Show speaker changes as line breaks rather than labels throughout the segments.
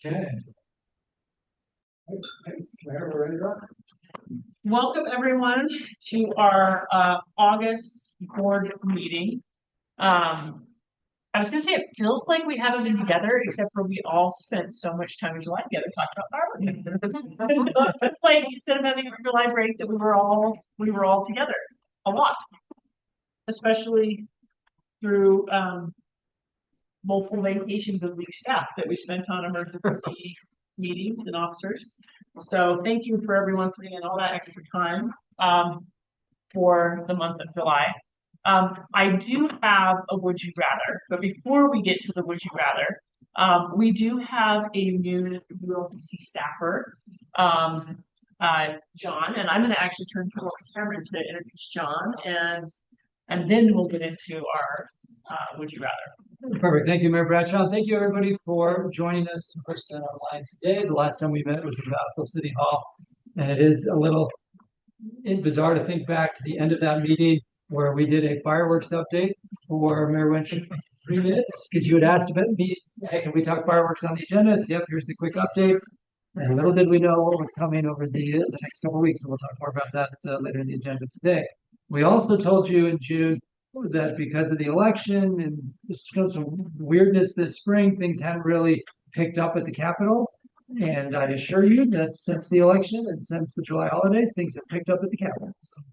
Okay. Claire, we're ready to rock.
Welcome everyone to our August board meeting. I was gonna say it feels like we haven't been together, except for we all spent so much time in July together talking about fireworks. It's like instead of having a July break, that we were all together a lot, especially through multiple vacations of league staff that we spent on emergency meetings and officers. So thank you for everyone putting in all that extra time for the month of July. I do have a would you rather, but before we get to the would you rather, we do have a new ULCC staffer, John, and I'm going to actually turn to Cameron to introduce John, and then we'll get into our would you rather.
Perfect. Thank you, Mayor Bradshaw. Thank you, everybody, for joining us in person and online today. The last time we met was in Battlefield City Hall, and it is a little bizarre to think back to the end of that meeting where we did a fireworks update for Mayor Winship for 3 minutes because you had asked about me, hey, can we talk fireworks on the agenda? So, yep, here's the quick update. And little did we know what was coming over the next couple of weeks, and we'll talk more about that later in the agenda today. We also told you in June that because of the election and some weirdness this spring, things hadn't really picked up at the Capitol. And I assure you that since the election and since the July holidays, things have picked up at the Capitol. So,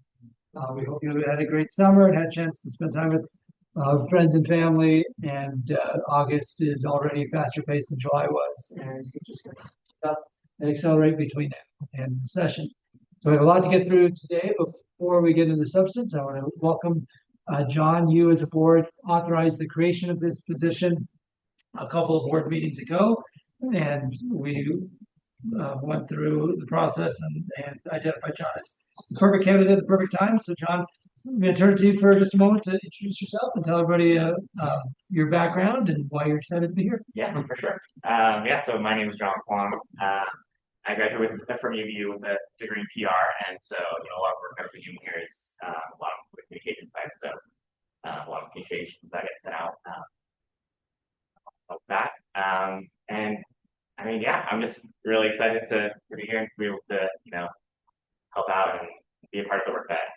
we hope you had a great summer and had a chance to spend time with friends and family. And August is already faster paced than July was, and it's just going to speed up and accelerate between now and the session. So we have a lot to get through today, but before we get into the substance, I want to welcome John. You as a board authorized the creation of this position a couple of board meetings ago, and we went through the process and identified John as the perfect candidate at the perfect time. So John, I'm going to turn to you for just a moment to introduce yourself and tell everybody your background and why you're excited to be here.
Yeah, for sure. So my name is John Kwong. I graduated from UVU with a degree in PR, and so a lot of work I've been doing here is a lot of communication side stuff, a lot of communications that gets sent out of that. And I mean, I'm just really excited to be here and to be able to help out and be a part of the work that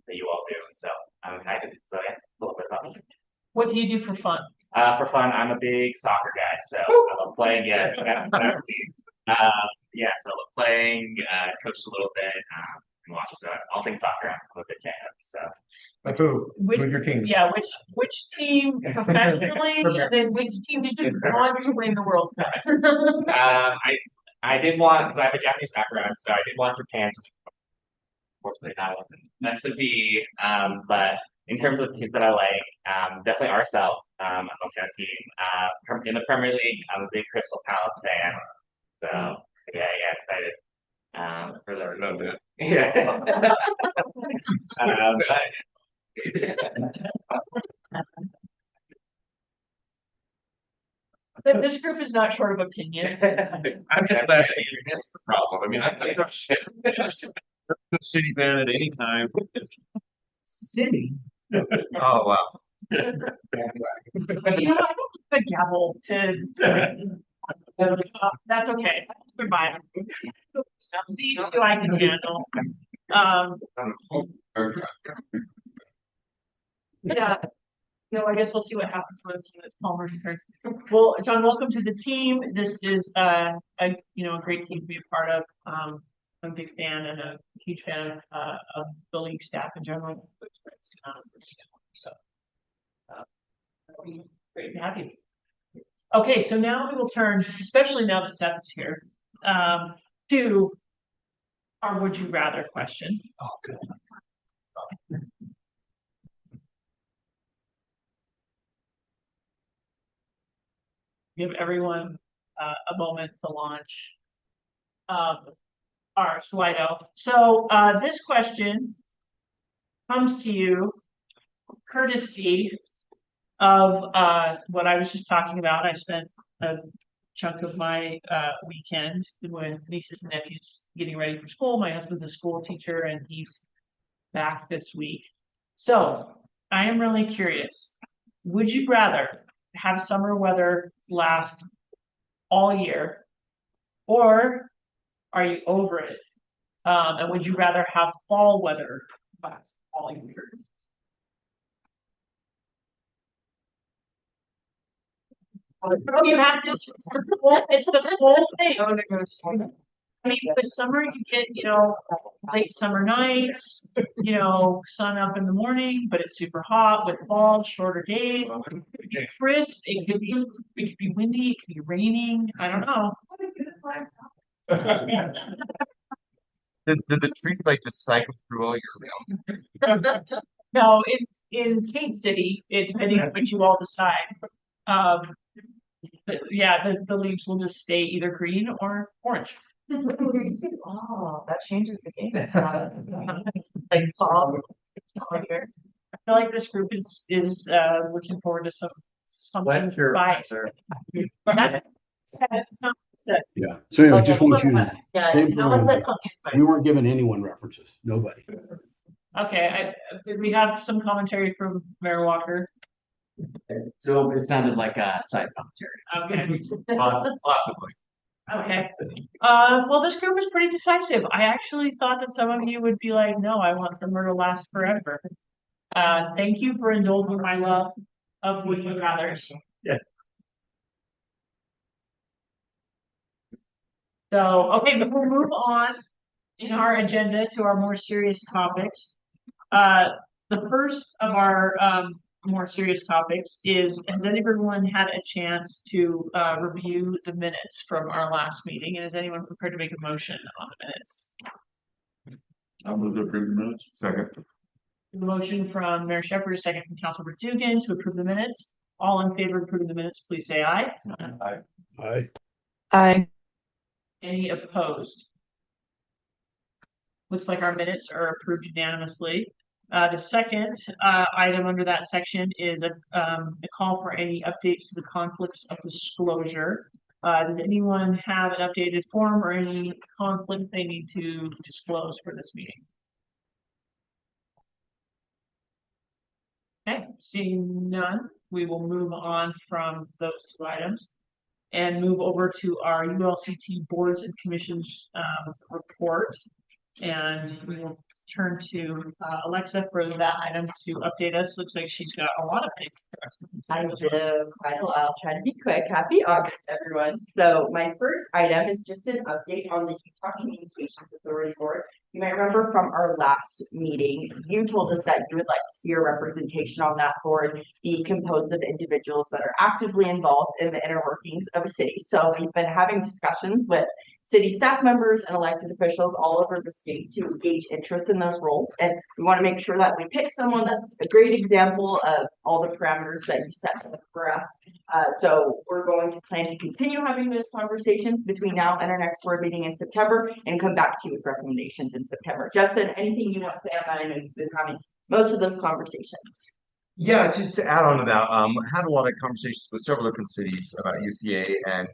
you all do. And so I'm excited. So a little bit about me.
What do you do for fun?
For fun, I'm a big soccer guy, so I love playing. So I love playing, coached a little bit, and watch. So all things soccer, I'm a big fan of. So.
Like who? Who's your team?
Yeah, which team professionally, and then which team did you want to win the World Cup?
I did want. I have a Japanese background, so I did want Japan to. Unfortunately, not meant to be. But in terms of teams that I like, definitely RSL. I'm on that team. In the Premier League, I'm a big Crystal Palace fan. So excited for the moment. Yeah.
This group is not short of opinion.
I'm just glad that's the problem. I mean, I don't shit. City fan at any time.
City.
Oh wow.
I don't the gavel to that's okay. Goodbye. These two I can handle. I guess we'll see what happens with Palmer's turn. Well, John, welcome to the team. This is a great team to be a part of. I'm a big fan and a huge fan of the league staff in general. So great to have you. Okay, so now we will turn, especially now that Seth is here, to our would you rather question.
Oh, good.
Give everyone a moment to launch our Slido. So this question comes to you courtesy of what I was just talking about. I spent a chunk of my weekend with nieces and nephews getting ready for school. My husband's a school teacher and he's back this week. So I am really curious. Would you rather have summer weather last all year Or are you over it? And would you rather have fall weather last all year? You have to, it's the whole thing. I mean, with summer, you get, late summer nights, sun up in the morning, but it's super hot. With fall, shorter days, it could be crisp, it could be windy, it could be raining. I don't know.
Did the trees like just cycle through all year round?
No, in Kate City, it's depending on what you all decide. Um, but yeah, the leaves will just stay either green or orange.
Oh, that changes the game.
Like fall. I feel like this group is looking forward to something by. That's not that.
Yeah. So anyway, just want you,
Yeah,
same
you know what,
for,
okay, it's fine.
we weren't giving anyone references, nobody.
Okay, did we have some commentary from Mayor Walker?
So it sounded like a side commentary.
Okay,
Possibly.
okay. Well, this group is pretty decisive. I actually thought that some of you would be like, no, I want the murder to last forever. Thank you for indulging my love of would you rather.
Yeah.
So, okay, but we'll move on in our agenda to our more serious topics. The first of our more serious topics is, has everyone had a chance to review the minutes from our last meeting? And is anyone prepared to make a motion on the minutes?
I'll move to approve the minutes. Second.
The motion from Mayor Shepherd, a second from Councilmember Dugan to approve the minutes. All in favor of approving the minutes, please say aye.
Aye.
Any opposed? Looks like our minutes are approved unanimously. The second item under that section is a call for any updates to the conflicts of disclosure. Does anyone have an updated form or any conflict they need to disclose for this meeting? Okay, seeing none, we will move on from those two items and move over to our ULCT boards and commissions report. And we will turn to Alexa for that item to update us. Looks like she's got a lot of things.
I do quite a lot. I'll try to be quick. Happy August, everyone. So my first item is just an update on the Utah Communications Authority Board. You might remember from our last meeting, you told us that you would like to see a representation on that board be composed of individuals that are actively involved in the inner workings of a city. So we've been having discussions with city staff members and elected officials all over the state to gauge interest in those roles. And we want to make sure that we pick someone that's a great example of all the parameters that you set for us. So we're going to plan to continue having those conversations between now and our next board meeting in September and come back to you with recommendations in September. Justin, anything you want to say about it? And we've been having most of those conversations.
Yeah, just to add on to that, I had a lot of conversations with several different cities about UCA and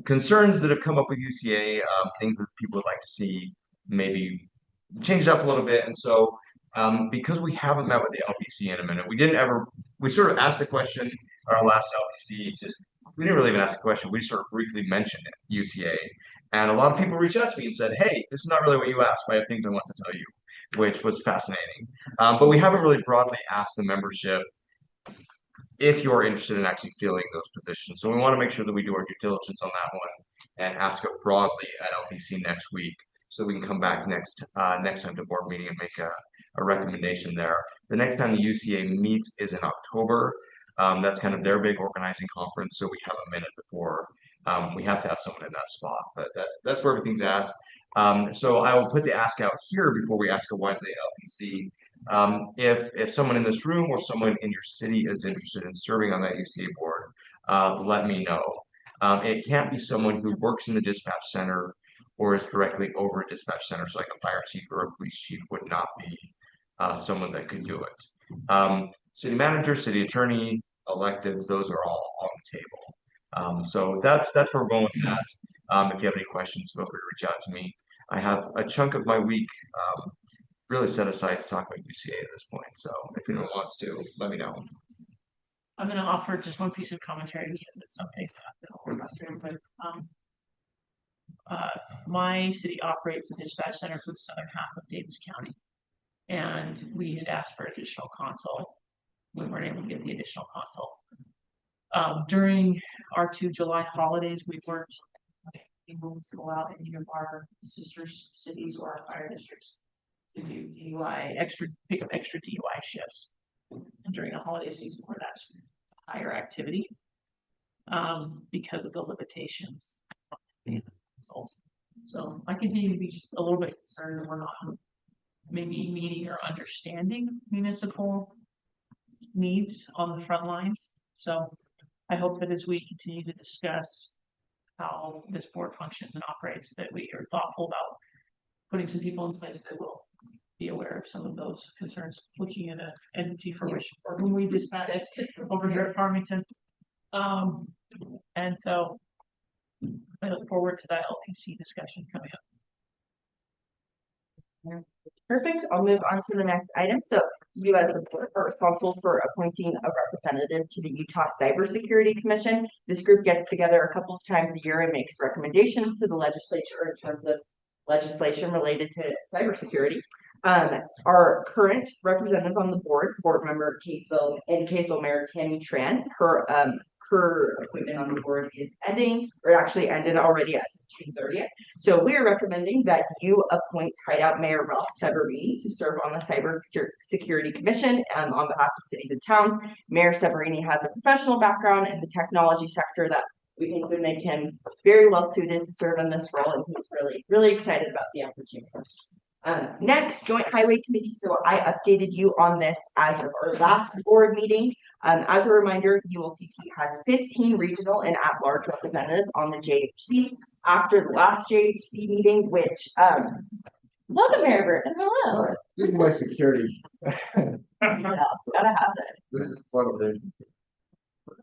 concerns that have come up with UCA, things that people would like to see maybe changed up a little bit. And so, because we haven't met with the LPC in a minute, we sort of asked the question at our last LPC, we didn't really even ask the question, we sort of briefly mentioned it, UCA. And a lot of people reached out to me and said, hey, this is not really what you asked, but I have things I want to tell you, which was fascinating. But we haven't really broadly asked the membership if you're interested in actually filling those positions. So we want to make sure that we do our due diligence on that one and ask it broadly at LPC next week so we can come back next time to board meeting and make a recommendation there. The next time the UCA meets is in October. That's kind of their big organizing conference, so we have a minute before we have to have someone in that spot. But that's where everything's at. So I will put the ask out here before we ask a widely LPC. If someone in this room or someone in your city is interested in serving on that UCA board, let me know. It can't be someone who works in the dispatch center or is directly over a dispatch center. So like a fire chief or a police chief would not be someone that could do it. City manager, city attorney, electeds, those are all on the table. So that's where we're going with that. If you have any questions, feel free to reach out to me. I have a chunk of my week really set aside to talk about UCA at this point. So if anyone wants to, let me know.
I'm going to offer just one piece of commentary because it's something that I'll work through. But my city operates a dispatch center for the southern half of Davis County. And we had asked for additional console. We weren't able to get the additional console. During our 2 July holidays, we weren't able to go out in any of our sister cities or our fire districts to do DUI, pick up extra DUI shifts during the holiday season where that's higher activity, because of the limitations. So I continue to be just a little bit concerned that we're not maybe meeting or understanding municipal needs on the front lines. So I hope that as we continue to discuss how this board functions and operates, that we are thoughtful about putting some people in place that will be aware of some of those concerns, looking at an entity for whom we dispatch over here at Farmington. And so I look forward to that LPC discussion coming up.
Perfect. I'll move on to the next item. So you as the board are responsible for appointing a representative to the Utah Cybersecurity Commission. This group gets together a couple of times a year and makes recommendations to the legislature in terms of legislation related to cybersecurity. Our current representative on the board member Kaysville Mayor Tammy Tran, her appointment on the board is ending, or actually ended already as of June 30th. So we are recommending that you appoint Hideout Mayor Ralph Severini to serve on the Cybersecurity Commission on behalf of cities and towns. Mayor Severini has a professional background in the technology sector that we think would make him very well suited to serve in this role, and he's really, really excited about the opportunity. Next, Joint Highway Committee. So I updated you on this as of our last board meeting. As a reminder, ULCT has 15 regional and at-large representatives on the JHC. After the last JHC meeting, which welcome, Mayor Burton. Hello.
This is my security.
Yeah, it's gotta have it.
This is fun of it.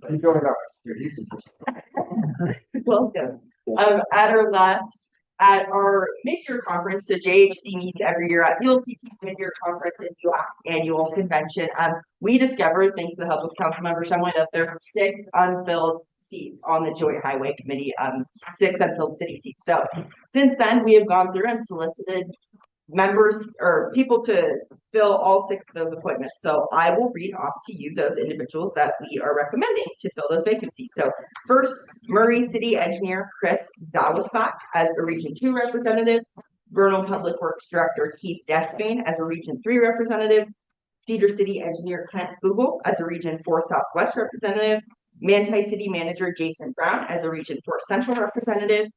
I'm going out.
Welcome. At our mid-year conference, so JHC meets every year at ULCT mid-year conference and UAC annual convention. We discovered, thanks to the help of Councilmember Shumway, that there are 6 unfilled seats on the Joint Highway Committee, 6 unfilled city seats. So since then, we have gone through and solicited members or people to fill all 6 of those appointments. So I will read off to you those individuals that we are recommending to fill those vacancies. So first, Murray City Engineer Chris Zawasak as a Region 2 representative, Vernal Public Works Director Keith Despain as a Region 3 representative, Cedar City Engineer Kent Fugel as a Region 4 Southwest representative, Manti City Manager Jason Brown as a Region 4 Central representative,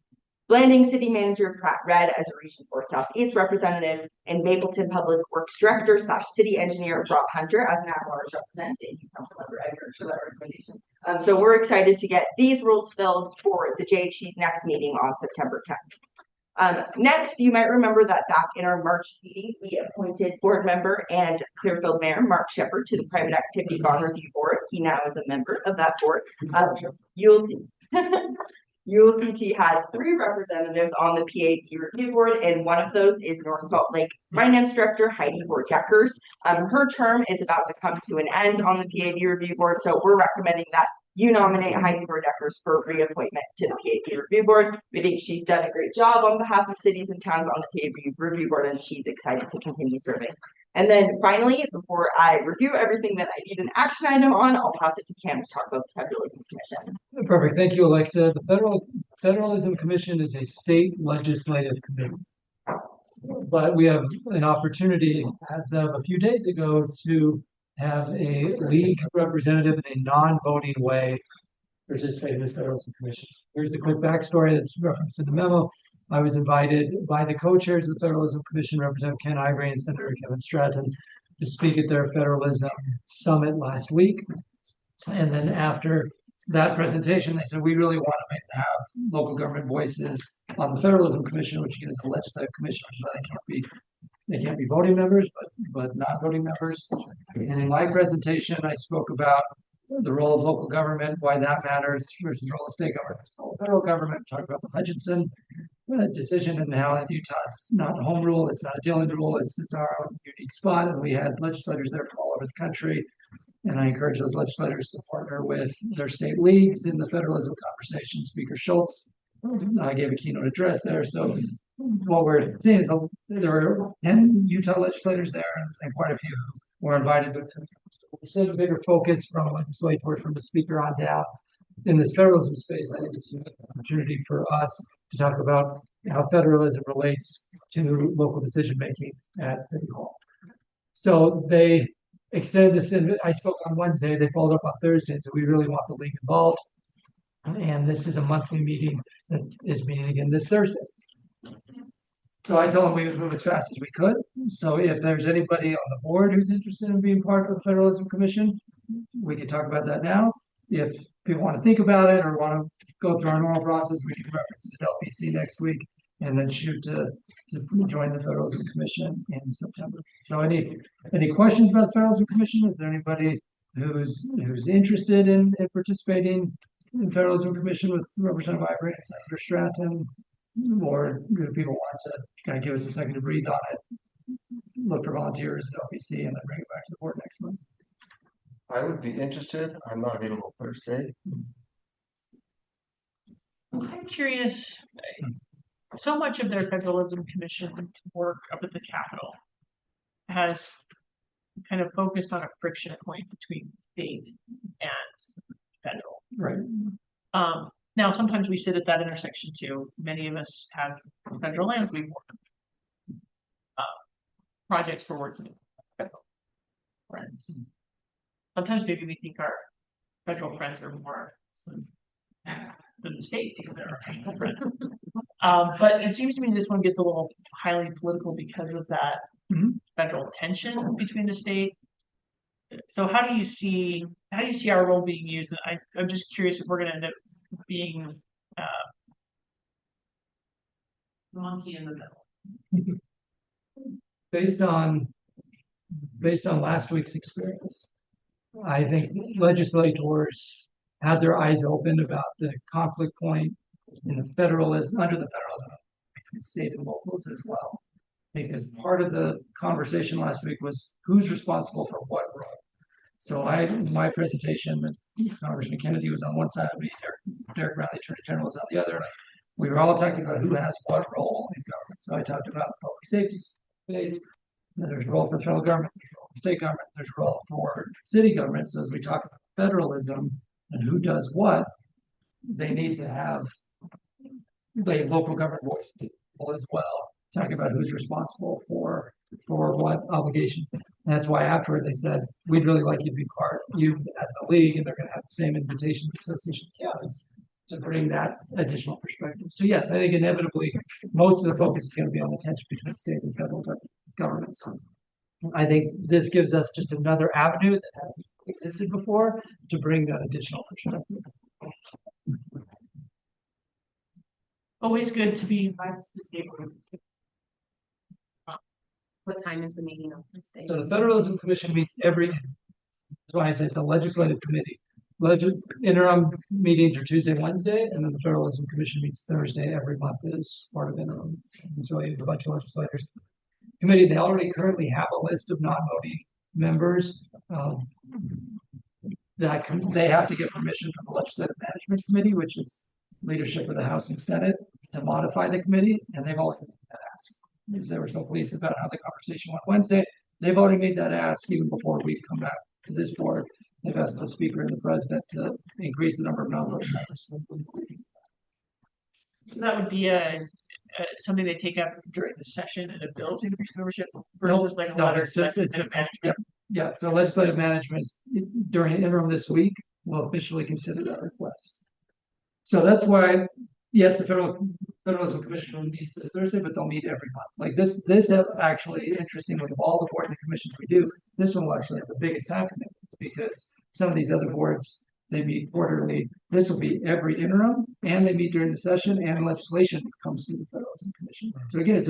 Blanding City Manager Pratt Red as a Region 4 Southeast representative, and Mapleton Public Works Director / City Engineer Rob Hunter as an at-large representative. Thank you, Councilmember Eggers, for that recommendation. So we're excited to get these roles filled for the JHC's next meeting on September 10th. Next, you might remember that back in our March meeting, we appointed board member and Clearfield Mayor Mark Shepard to the Private Activity Bond Review Board. He now is a member of that board. You'll see. ULCT has 3 representatives on the PAB Review Board, and one of those is North Salt Lake Finance Director Heidi Bordeckers. Her term is about to come to an end on the PAB Review Board, so we're recommending that you nominate Heidi Bordeckers for reappointment to the PAB Review Board. We think she's done a great job on behalf of cities and towns on the PAB Review Board, and she's excited to continue serving. And then finally, before I review everything that I need an action item on, I'll pass it to Cam to talk about the Federalism Commission.
Perfect. Thank you, Alexa. The Federalism Commission is a state legislative committee. But we have an opportunity as of a few days ago to have a league representative in a non-voting way participate in this Federalism Commission. Here's the quick backstory that's referenced in the memo. I was invited by the co-chairs of the Federalism Commission, Representative Ken Ivory and Senator Kevin Stratton, to speak at their Federalism Summit last week. And then after that presentation, they said, we really want to have local government voices on the Federalism Commission, which again is a legislative commission, which they can't be voting members, but not voting members. And in my presentation, I spoke about the role of local government, why that matters versus the role of state government, federal government. Talk about the Hutchinson decision and how Utah's not a home rule, it's not a dealing rule, it's our own unique spot. And we had legislators there from all over the country. And I encourage those legislators to partner with their state leagues in the federalism conversation. Speaker Schultz I gave a keynote address there. So what we're seeing is there were 10 Utah legislators there and quite a few who were invited. But we said a bigger focus from legislators, from the speaker on down. In this federalism space, I think it's an opportunity for us to talk about how federalism relates to local decision making at City Hall. So they extended this in. I spoke on Wednesday. They followed up on Thursday. So we really want the league involved. And this is a monthly meeting that is meeting again this Thursday. So I told them we would move as fast as we could. So if there's anybody on the board who's interested in being part of the Federalism Commission, we can talk about that now. If people want to think about it or want to go through our normal process, we can reference the LPC next week and then shoot to join the Federalism Commission in September. So any questions about the Federalism Commission? Is there anybody who's interested in participating in the Federalism Commission with Representative Ivory and Senator Stratton? Or do people want to kind of give us a second to breathe on it, look for volunteers at LPC, and then bring it back to the board next month?
I would be interested. I'm not available Thursday.
I'm curious, so much of their federalism commission work up at the Capitol has kind of focused on a friction point between state and federal.
Right.
Now, sometimes we sit at that intersection too. Many of us have federal lands we work. Projects we're working with federal friends. Sometimes maybe we think our federal friends are more than the state thinks they're our federal friends. But it seems to me this one gets a little highly political because of that federal tension between the state. So how do you see our role being used? I'm just curious if we're going to end up being monkey in the middle.
Based on last week's experience, I think legislators had their eyes open about the conflict point in the federalism, under the federalism between state and locals as well. Because part of the conversation last week was who's responsible for what role. So my presentation, Congressman Kennedy was on one side of me, Derek Bradley, Attorney General, was on the other. We were all talking about who has what role in government. So I talked about the public safety space. There's a role for the federal government, there's a role for state government, there's a role for city government. So as we talk about federalism and who does what, they need to have the local government voice as well, talking about who's responsible for what obligation. And that's why afterward they said, we'd really like you to be part, you as the league, and they're going to have the same invitation to the Association of Counties to bring that additional perspective. So yes, I think inevitably most of the focus is going to be on the tension between state and federal governments. I think this gives us just another avenue that hasn't existed before to bring that additional perspective.
Always good to be invited to the table.
What time is the meeting on Thursday?
So the Federalism Commission meets that's why I said the legislative committee. Interim meetings are Tuesday, Wednesday, and then the Federalism Commission meets Thursday every month as part of interim. And so you have a bunch of legislators. Committee, they already currently have a list of non-voting members. They have to get permission from the Legislative Management Committee, which is leadership of the House and Senate, to modify the committee, and they've already made that ask. Because there was no belief about how the conversation went Wednesday. They've already made that ask even before we've come back to this board. They've asked the Speaker and the President to increase the number of non-voting members.
So that would be something they take up during the session and a bill to increase membership.
Nope,
Like a
no,
letter
it's
to
just-
legislative management.
Yeah, the legislative management during interim this week will officially consider that request. So that's why, yes, the Federalism Commission meets this Thursday, but they'll meet every month. Like this actually, interestingly, of all the boards and commissions we do, this one will actually have the biggest time commitment because some of these other boards, they meet quarterly. This will be every interim, and they meet during the session, and legislation comes through the Federalism Commission. So again,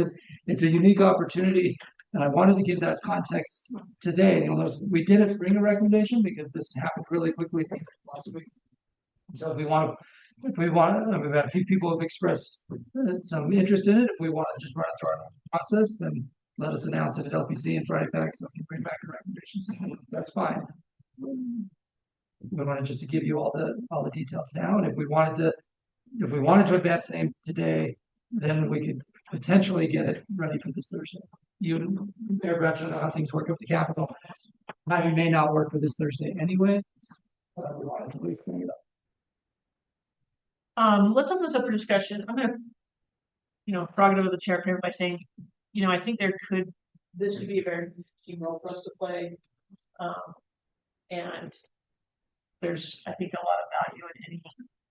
it's a unique opportunity, and I wanted to give that context today. You'll notice we didn't bring a recommendation because this happened really quickly last week. So if we want, we've had a few people have expressed some interest in it. If we want to just run it through our process, then let us announce it at LPC and Friday back so we can bring back a recommendation. So that's fine. We wanted just to give you all the details now, and if we wanted to if we wanted to advance the name today, then we could potentially get it ready for this Thursday. You, Mayor Gretchen, know how things work up the Capitol. Timing may not work for this Thursday anyway, but we wanted to leave it up.
Let's open this up for discussion. I'm gonna, prerogative of the chair here by saying, I think this could be a very interesting role for us to play. And there's, I think, a lot of value in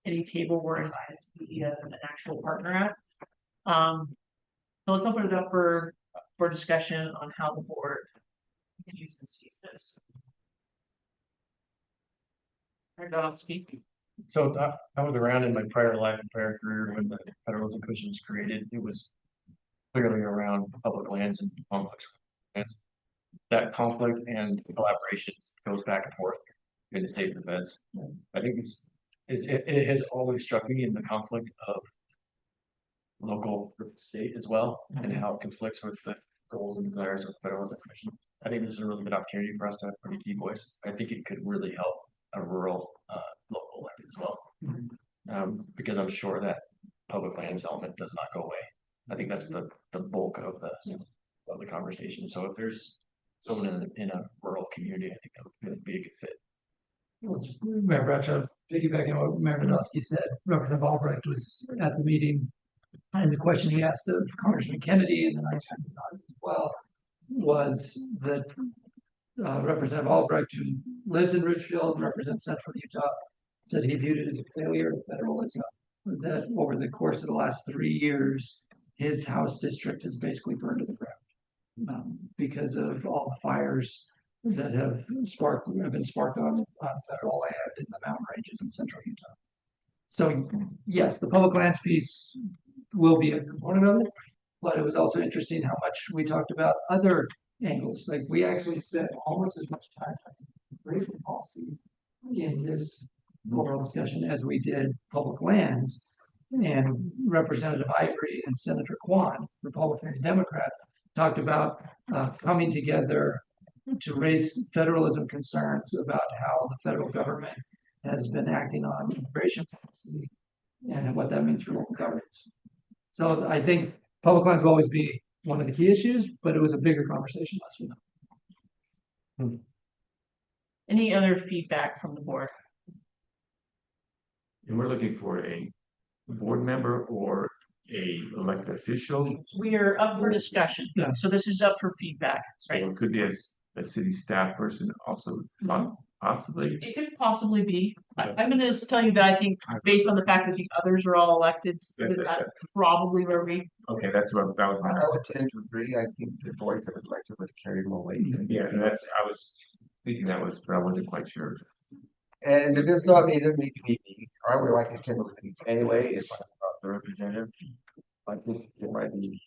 any table we're invited to be an actual partner at. So let's open it up for discussion on how the board views and sees this. Don't speak.
So I was around in my prior life and prior career when the Federalism Commission was created. It was clearly around public lands and complex lands. That conflict and collaboration goes back and forth in the state defense. I think it has always struck me in the conflict of local versus state as well, and how it conflicts with the goals and desires of the Federalism Commission. I think this is a really good opportunity for us to have a pretty key voice. I think it could really help a rural local elected as well, because I'm sure that public lands element does not go away. I think that's the bulk of the conversation. So if there's someone in a rural community, I think that would be a good fit.
Mayor Bradshaw, piggybacking on what Mayor Nadolski said, Representative Albrecht was at the meeting, and the question he asked of Congressman Kennedy, and then I checked it out as well, was that Representative Albrecht, who lives in Ridgefield and represents Central Utah, said he viewed it as a failure of federalism, that over the course of the last 3 years, his House district has basically burned to the ground because of all the fires that have been sparked on federal land in the mountain ranges in Central Utah. So yes, the public lands piece will be a component of it, but it was also interesting how much we talked about other angles. Like we actually spent almost as much time talking racial policy in this overall discussion as we did public lands. And Representative Ivory and Senator Kwan, Republican and Democrat, talked about coming together to raise federalism concerns about how the federal government has been acting on immigration policy and what that means for local governments. So I think public lands will always be one of the key issues, but it was a bigger conversation last week.
Any other feedback from the board?
And we're looking for a board member or a elected official.
We are up for discussion.
Yeah.
So this is up for feedback, right?
So it could be a city staff person also, possibly.
It could possibly be. I'm going to tell you that I think based on the fact that the others are all elected, that's probably where we.
Okay, that's what that was.
I would tend to agree. I think the voice that would like to carry more weight.
Yeah, and I was thinking that was, but I wasn't quite sure.
And if it's not me, it doesn't need to be me. I would like to attend those meetings anyway if I'm not the representative. I think it might be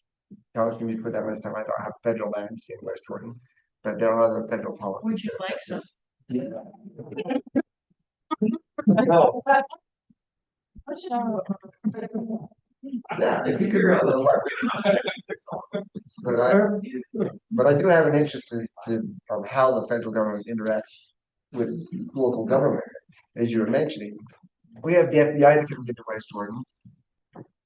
challenging me for that much time. I don't have federal lands in West Jordan, but there are other federal policies.
Would you like some?
No. Yeah, if you figure out the but I do have an interest of how the federal government interacts with local government, as you were mentioning. We have the FBI that comes into West Jordan.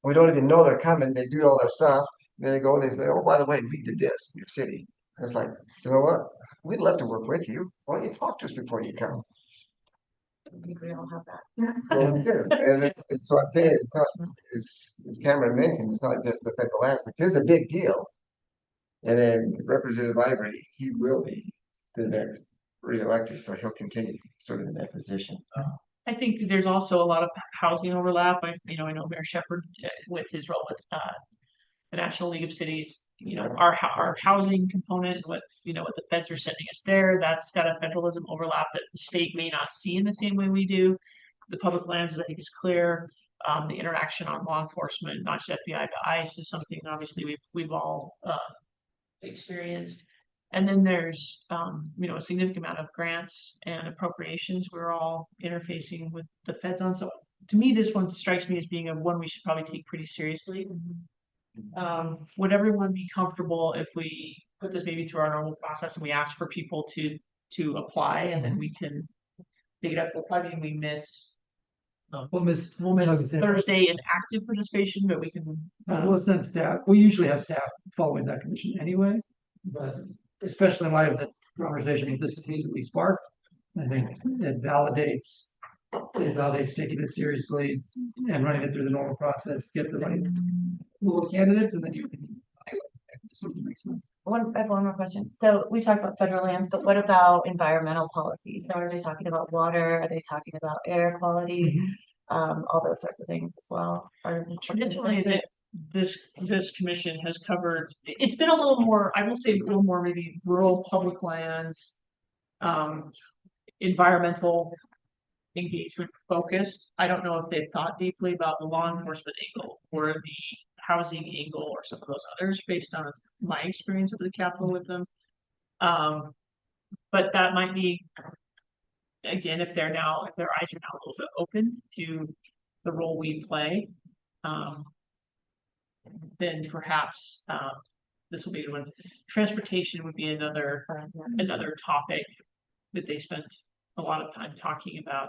We don't even know they're coming. They do all their stuff. Then they go, they say, oh, by the way, we did this in your city. And it's like, you know what? We'd love to work with you. Why don't you talk to us before you come?
I think we all have that.
Well, we do. And so I'm saying it's not, as Cameron mentioned, it's not just the federal lands, which is a big deal. And then Representative Ivory, he will be the next re-elected, so he'll continue sort of in that position.
I think there's also a lot of housing overlap. I know Mayor Shepherd with his role with the National League of Cities. Our housing component, what the feds are sending us there, that's got a federalism overlap that the state may not see in the same way we do. The public lands, I think, is clear. The interaction on law enforcement, not just FBI but ICE, is something obviously we've all experienced. And then there's a significant amount of grants and appropriations we're all interfacing with the feds on. So to me, this one strikes me as being one we should probably take pretty seriously. Would everyone be comfortable if we put this maybe through our normal process and we ask for people to apply and then we can pick it up? We'll probably miss
We'll miss,
We'll miss
like I said,
Thursday in active participation, but we can,
we'll send staff. We usually have staff following that commission anyway, but especially in light of the conversation this immediately sparked, I think it validates taking it seriously and running it through the normal process, get the right pool of candidates, and then you can something makes sense.
I have one more question. So we talked about federal lands, but what about environmental policies? So are they talking about water? Are they talking about air quality? All those sorts of things as well.
traditionally that this commission has covered, it's been a little more, I will say a little more maybe rural public lands, environmental engagement focused. I don't know if they've thought deeply about the law enforcement angle or the housing angle or some of those others based on my experience at the Capitol with them. But that might be, again, if their eyes are now a little bit open to the role we play, then perhaps this will be the one. Transportation would be another topic that they spent a lot of time talking about.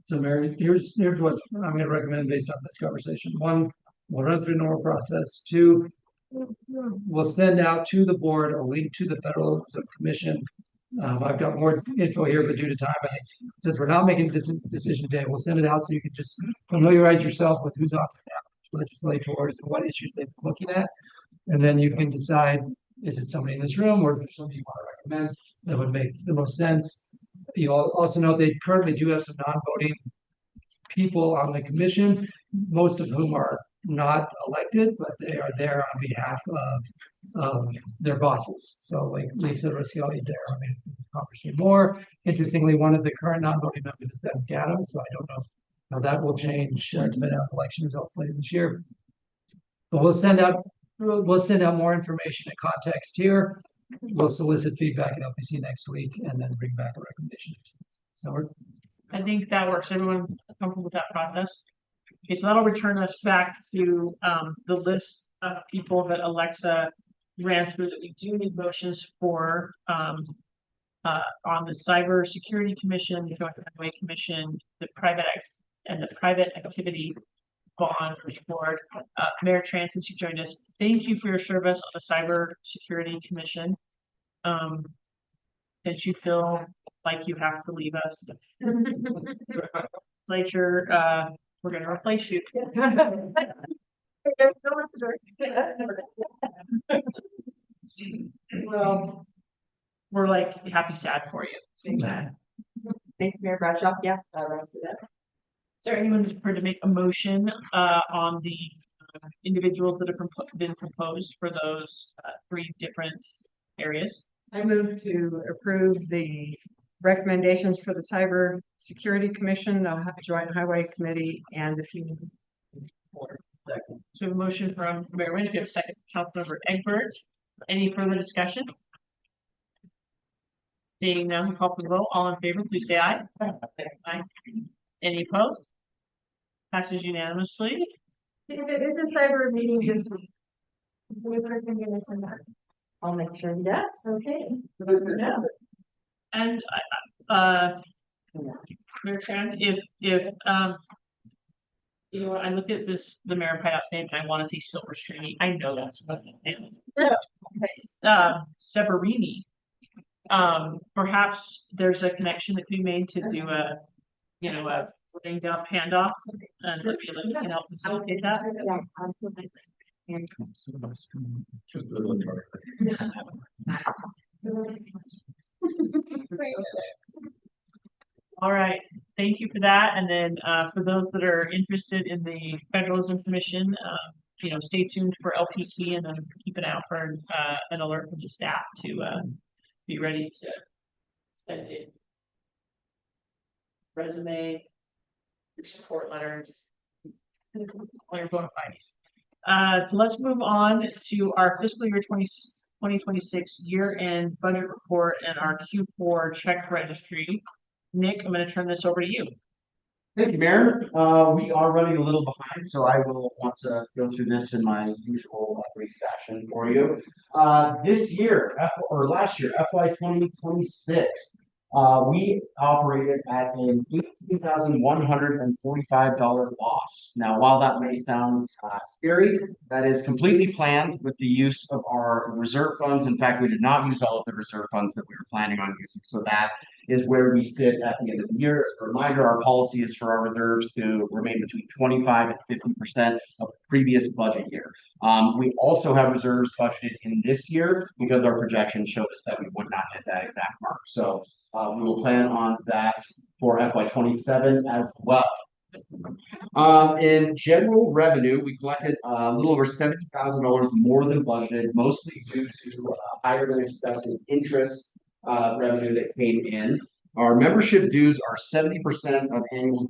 So Mary, here's what I'm gonna recommend based on this conversation. One, we'll run through the normal process. Two, we'll send out to the board a link to the Federalism Commission. I've got more info here, but due to time, I think since we're not making a decision today, we'll send it out so you can just familiarize yourself with who's on the legislators and what issues they're looking at. And then you can decide, is it somebody in this room or somebody you want to recommend that would make the most sense? You also know they currently do have some non-voting people on the commission, most of whom are not elected, but they are there on behalf of their bosses. So like Lisa Roscelli is there, I mean, Congressman Moore. Interestingly, one of the current non-voting members is Ben Gatto, so I don't know how that will change depending on election results later this year. But we'll send out more information and context here. We'll solicit feedback at LPC next week and then bring back a recommendation. So
I think that works. Everyone comfortable with that process? Okay, so that'll return us back to the list of people that Alexa ran through that we do need motions for on the Cyber Security Commission, the Joint Highway Commission, the private activity bond board. Mayor Tran, since you joined us, thank you for your service on the Cyber Security Commission. Since you feel like you have to leave us, legislature, we're going to replace you. Well, we're like happy, sad for you.
Thanks, Mayor Bradshaw. Yeah, that runs it up.
Is there anyone who's prepared to make a motion on the individuals that have been proposed for those three different areas?
I move to approve the recommendations for the Cyber Security Commission, the Joint Highway Committee, and the FEMA Board.
So a motion from Mayor Wynn, if you have a second, Councilmember Egbert. Any further discussion? Seeing none, call for the vote. All in favor, please say aye. Aye. Any opposed? Passes unanimously.
If it is a cyber meeting this week, we better can get into that.
I'll make sure he does.
Okay.
Yeah. And Mayor Tran, if you know, I look at this, the mayor put out saying, I want to see Silver Stream. I know that's what Severini. Perhaps there's a connection that can be made to do a laying down handoff, and maybe you can help facilitate that.
Yeah, absolutely.
All right, thank you for that. And then for those that are interested in the Federalism Commission, stay tuned for LPC and then keep an eye out for an alert from the staff to be ready to send in resume, your support letters, all your bona fides. So let's move on to our fiscal year 2026 year-end budget report and our Q4 check registry. Nick, I'm going to turn this over to you.
Thank you, Mayor. We are running a little behind, so I will want to go through this in my usual brief fashion for you. Last year, FY 2026, We operated at an $18,145 loss. Now, while that may sound scary, that is completely planned with the use of our reserve funds. In fact, we did not use all of the reserve funds that we were planning on using. So that is where we sit at the end of the year. As a reminder, our policy is for our reserves to remain between 25 and 50% of the previous budget year. We also have reserves budgeted in this year because our projections showed us that we would not hit that exact mark. So we will plan on that for FY27 as well. In general revenue, we collected a little over $70,000 more than budgeted, mostly due to higher than expected interest revenue that came in. Our membership dues are 70% of annual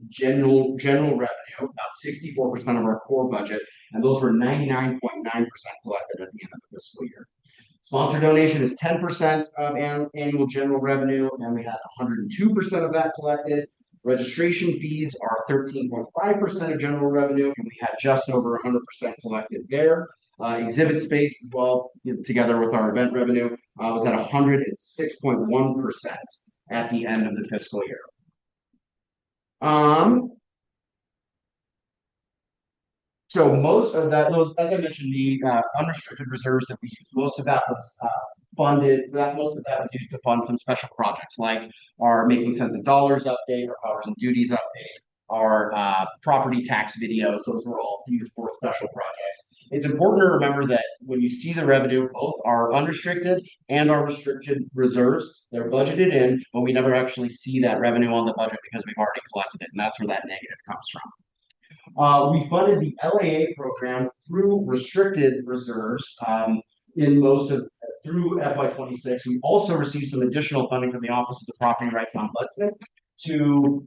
general revenue, about 64% of our core budget, and those were 99.9% collected at the end of the fiscal year. Sponsor donation is 10% of annual general revenue, and we had 102% of that collected. Registration fees are 13.5% of general revenue, and we had just over 100% collected there. Exhibit space as well, together with our event revenue, was at 106.1% at the end of the fiscal year. So most of that, as I mentioned, the unrestricted reserves that we used, most of that was funded. Most of that was used to fund some special projects, like our Making Sense of Dollars update, our Powers and Duties update, our property tax videos. Those were all used for special projects. It's important to remember that when you see the revenue, both our unrestricted and our restricted reserves, they're budgeted in, but we never actually see that revenue on the budget because we've already collected it, and that's where that negative comes from. We funded the LAA program through restricted reserves through FY26. We also received some additional funding from the Office of the Property Rights Ombudsman to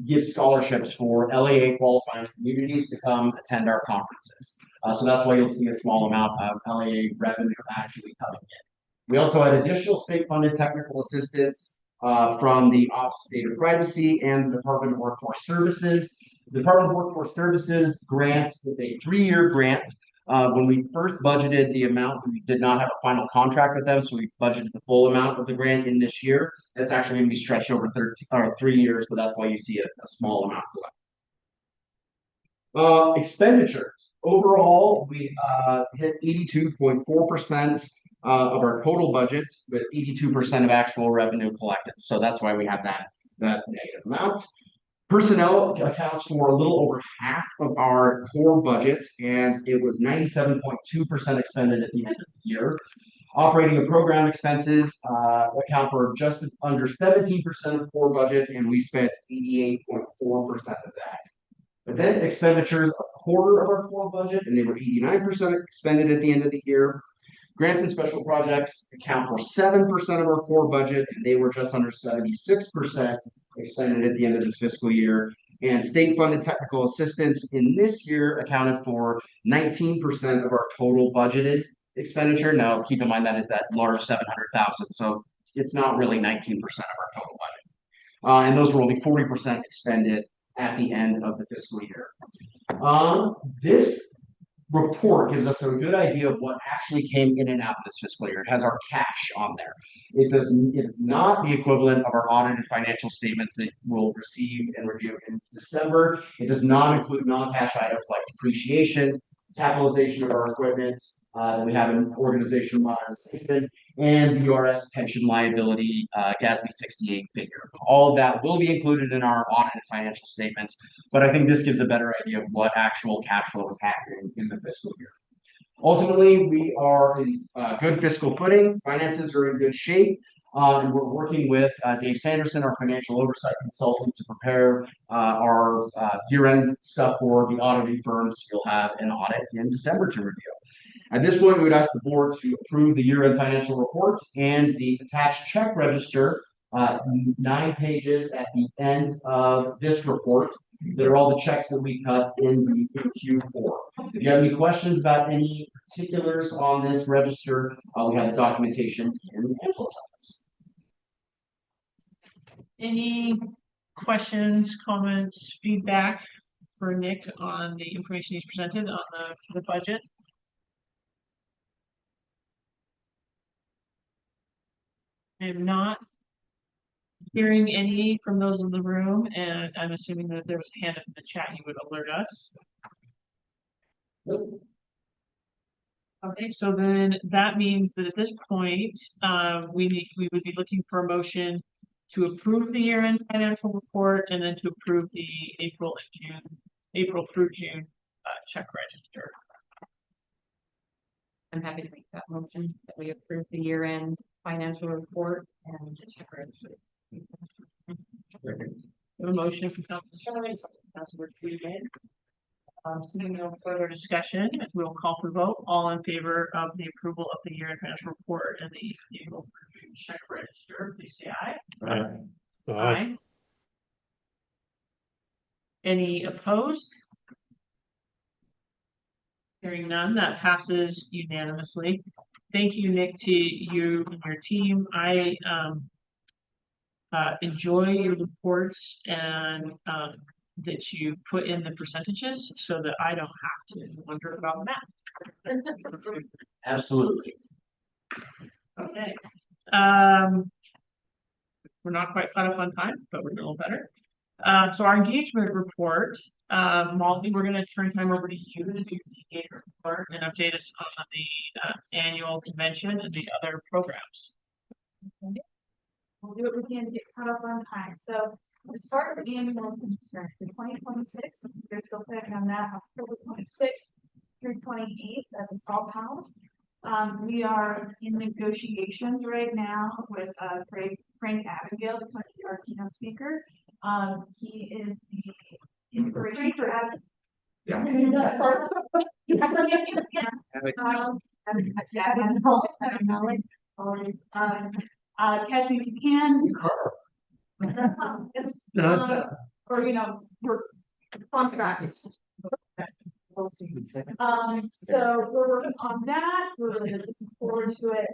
give scholarships for LAA qualifying communities to come attend our conferences. So that's why you'll see a small amount of LAA revenue actually coming in. We also had additional state-funded technical assistance from the Office of Data Privacy and the Department of Workforce Services. The Department of Workforce Services grant is a 3-year grant. When we first budgeted the amount, we did not have a final contract with them, so we budgeted the full amount of the grant in this year. That's actually going to be stretched over 3 years, so that's why you see a small amount left. Expenditures. Overall, we hit 82.4% of our total budget with 82% of actual revenue collected. So that's why we have that negative amount. Personnel accounts for a little over half of our core budget, and it was 97.2% expended at the end of the year. Operating and program expenses account for just under 17% of core budget, and we spent 88.4% of that. Event expenditures, a quarter of our core budget, and they were 89% expended at the end of the year. Grants and special projects account for 7% of our core budget, and they were just under 76% expended at the end of this fiscal year. And state-funded technical assistance in this year accounted for 19% of our total budgeted expenditure. Now, keep in mind that is that large 700,000, so it's not really 19% of our total budget. And those were only 40% expended at the end of the fiscal year. This report gives us a good idea of what actually came in and out of this fiscal year. It has our cash on there. It is not the equivalent of our audited financial statements that we'll receive and review in December. It does not include non-cash items like depreciation, capitalization of our equipment, that we have an organizational modernization, and the URS pension liability, GASB 68 figure. All of that will be included in our audited financial statements, but I think this gives a better idea of what actual cash flow is happening in the fiscal year. Ultimately, we are in good fiscal footing. Finances are in good shape, and we're working with Dave Sanderson, our financial oversight consultant, to prepare our year-end stuff for the auditing firms. You'll have an audit in December to review. At this point, we would ask the board to approve the year-end financial report and the attached check register, 9 pages at the end of this report. That are all the checks that we cut in Q4. If you have any questions about any particulars on this register, we have the documentation in Angela's office.
Any questions, comments, feedback for Nick on the information he's presented on the budget? If not, Hearing any from those in the room, and I'm assuming that if there was a hand up in the chat, you would alert us. Okay, so then that means that at this point, we would be looking for a motion to approve the year-end financial report and then to approve the April through June check register.
I'm happy to make that motion that we approve the year-end financial report and the check register.
We have a motion from Councilor Shelly, second from Councilor Tweedy. Seeing no further discussion, we'll call for vote. All in favor of the approval of the year-end financial report and the April through June check register, please say aye. Aye. Any opposed? Hearing none, that passes unanimously. Thank you, Nick, to you and your team. I enjoy your reports and that you put in the percentages so that I don't have to wonder about math.
Absolutely.
Okay. We're not quite caught up on time, but we're doing a little better. So our engagement report, Molly, we're going to turn time over to you to do the engagement report and update us on the annual convention and the other programs.
We'll do what we can to get caught up on time. So as far as the annual concern, for 2026, we're still planning on that October 26th through 28th at the Salt House. We are in negotiations right now with Frank Abigail, our keynote speaker. He is the inspiration for Abigail. Catch me if you can. Or we're contract. We'll see. So we're working on that. We're really looking forward to it.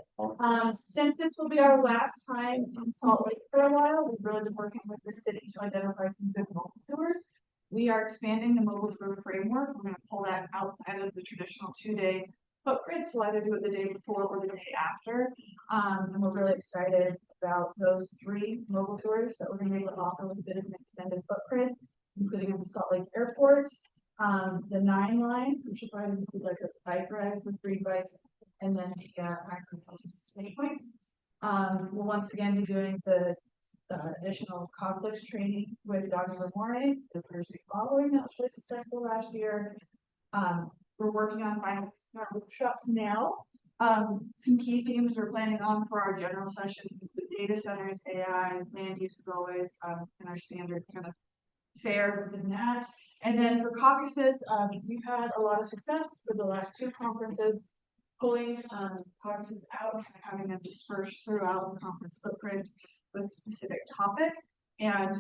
Since this will be our last time in Salt Lake for a while, we've really been working with the city to identify some good mobile tours. We are expanding the mobile tour framework. We're going to pull that outside of the traditional 2-day footprints. We'll either do it the day before or the day after. And we're really excited about those 3 mobile tours that we're going to be able to offer with a bit of an extended footprint, including the Salt Lake Airport, the 9 line, which will probably include like a bike ride with 3 bikes, and then the State Point. We'll once again be doing the additional conflicts training with Dr. Ramore the Thursday following. That was really successful last year. We're working on final workshops now. Some key themes we're planning on for our general sessions include data centers, AI, land use as always, and our standard kind of fare within that. And then for caucuses, we've had a lot of success for the last 2 conferences, pulling caucuses out and having them dispersed throughout the conference footprint with a specific topic. And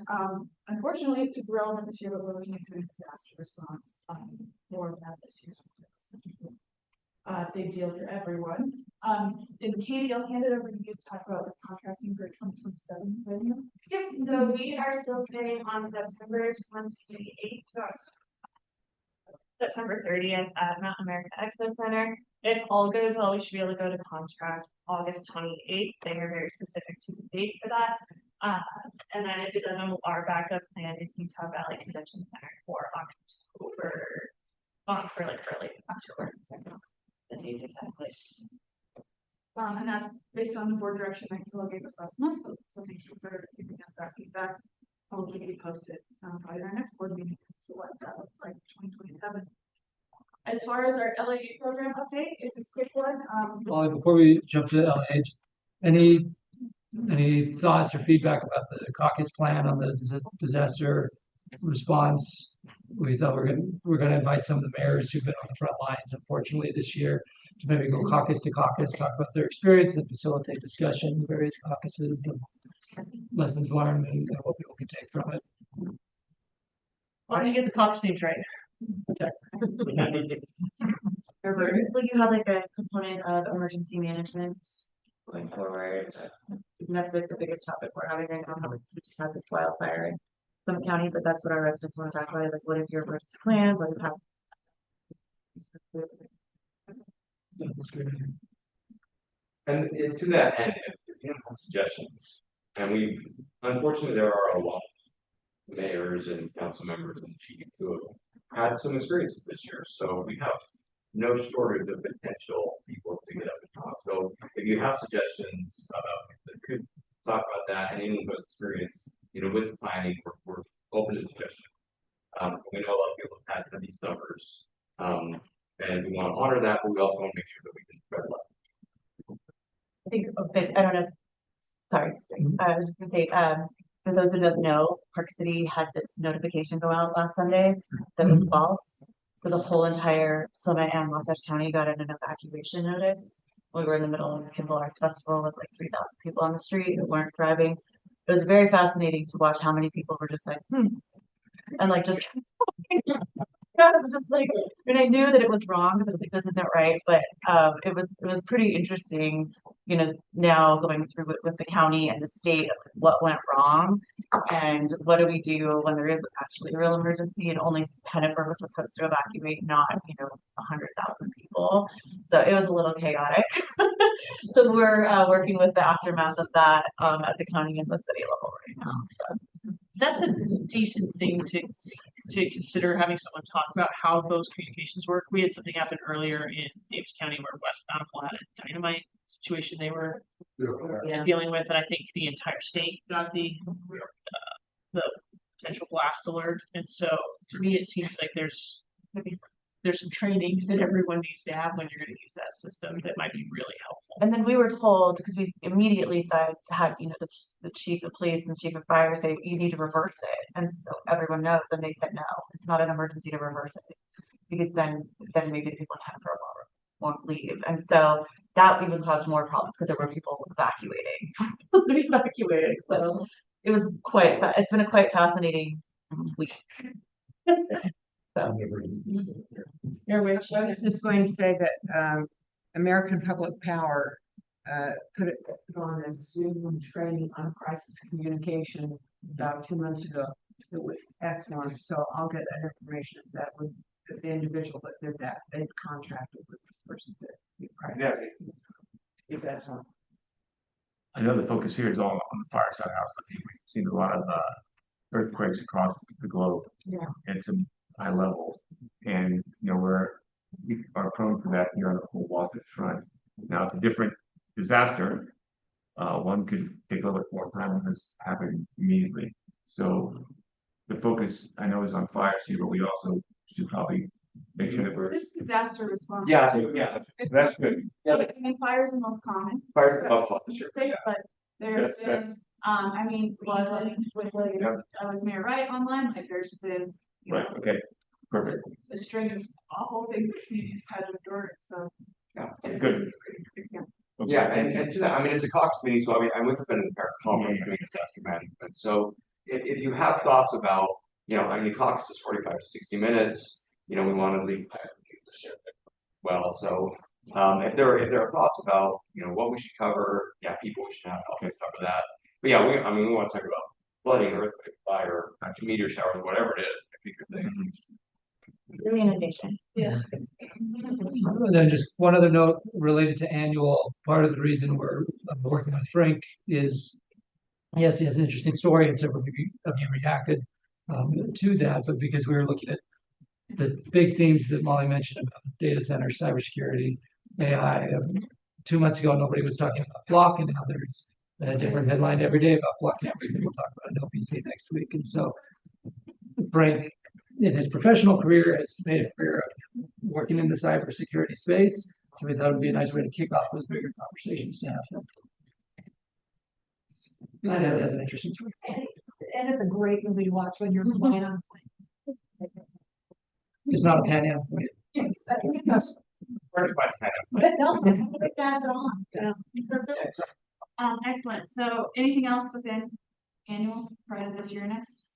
unfortunately, it's super relevant this year, but we're looking into a disaster response more of that this year. Big deal for everyone. And Katie, I'll hand it over to you to talk about the contracting for 2027 venue. Yep, so we are still planning on September 28th to September 30th at Mountain America Expo Center. If all goes well, we should be able to go to contract August 28th. They are very specific to the date for that. And then if it doesn't, our backup plan is Utah Valley Convention Center for October, for like early October. The dates exactly. And that's based on the board direction that Kilo gave us last month. So thank you for giving us that feedback. I will keep you posted probably our next board meeting as to what that looks like 2027. As far as our LA program update, it's a quick one.
Molly, before we jump to LA, any thoughts or feedback about the caucus plan on the disaster response? We thought we're gonna invite some of the mayors who've been on the front lines, unfortunately, this year, to maybe go caucus to caucus, talk about their experience and facilitate discussion in various caucuses and lessons learned and what people can take from it.
Why don't you get the caucus names right?
Will you have like a component of emergency management going forward? And that's like the biggest topic we're having right now. We just had this wildfire in Summit County, but that's what our residents want to talk about. Like, what is your emergency plan? What is happening?
And to that end, if you have suggestions And unfortunately, there are a lot of mayors and council members and chiefs who have had some experiences this year. So we have no shortage of potential people to get up and talk. So if you have suggestions that could talk about that, and anyone who has experience, with planning, we're open to suggestions. We know a lot of people have had these numbers, and we want to honor that, but we also want to make sure that we can spread love.
I think a bit, I don't know, sorry, I was just gonna say, for those that don't know, Park City had this notification go out last Sunday that was false. So the whole entire Summit and Wasatch County got an evacuation notice. We were in the middle of the Kimball Arts Festival with like 3,000 people on the street who weren't driving. It was very fascinating to watch how many people were just like, and like just it was just like, and I knew that it was wrong because I was like, this isn't right. But it was pretty interesting, now going through with the county and the state of what went wrong and what do we do when there is actually a real emergency and only Hennifer was supposed to evacuate, not 100,000 people. So it was a little chaotic. So we're working with the aftermath of that at the county and the city level right now. So
That's a decent thing to consider, having someone talk about how those communications work. We had something happen earlier in Davis County where West Bountiful had a dynamite situation they were dealing with, and I think the entire state got the potential blast alert. And so to me, it seems like there's some training that everyone needs to have when you're going to use that system that might be really helpful.
And then we were told, because we immediately had the chief of police and chief of fire say you need to reverse it, and so everyone knows, and they said no, it's not an emergency to reverse it, because then maybe the people in Hennifer won't leave, and so that even caused more problems because there were people evacuating. So it was it's been a quite fascinating week. So.
I was just going to say that American Public Power put on a Zoom training on crisis communication about 2 months ago. It was excellent. So I'll get that information. That would the individual that did that, they contracted with this person to be private. If that's on.
I know the focus here is all on the fire side house, but we've seen a lot of earthquakes across the globe at some high levels, and we are prone to that here on the whole Wasatch front. Now it's a different disaster. One could take a little bit more time when this happened immediately. So the focus I know is on fires here, but we also should probably make sure that we're
This disaster response.
Yeah, that's good. Yeah,
I mean, fire is the most common.
fire sure.
But there's been, I mean, flooding with Mayor Wright online, like there's been,
right. Okay, perfect.
a string of awful things that communities had endured, so.
Good.
Yeah, and to that, I mean, it's a Cox meeting, so I would have been in our conference doing disaster management. So if you have thoughts about, Cox is 45 to 60 minutes, we want to leave time for people to share it well. So if there are thoughts about, what we should cover, people we should have help cover that. But yeah, we want to talk about flooding, earthquake, fire, meteor showers, whatever it is. I think your thing.
Inundation.
Yeah. And then just one other note related to annual. Part of the reason we're working with Frank is, yes, he has an interesting story, and several of you reacted to that, but because we were looking at the big themes that Molly mentioned about data centers, cybersecurity, AI. 2 months ago, nobody was talking about Flock, and now there's a different headline every day about Flock. Everybody will talk about an LPC next week. And so Frank, in his professional career, has made a career of working in the cybersecurity space. So we thought it would be a nice way to kick off those bigger conversations to have him. I know that's an interesting story.
And it's a great movie to watch when you're flying on.
It's not a Pan Am.
Yes, I think it does. But don't put that on. Excellent. So anything else within annual for this year next?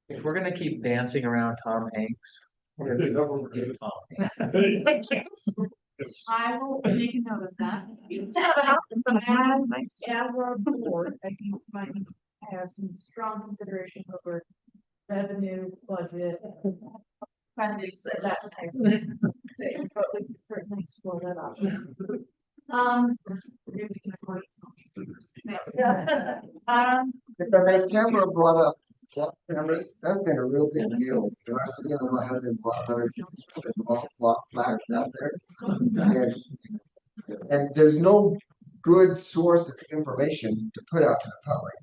If we're gonna keep dancing around Tom Hanks, we're gonna give Tom Hanks.
I will make a note of that. As our board, I think might have some strong considerations over revenue, budget, funds at that time. But we can certainly explore that option. Maybe we can afford it.
If I camera brought up flock cameras, that's been a real big deal. In our city, I don't know how there's a lot of there's a lot of flock flags out there. And there's no good source of information to put out to the public.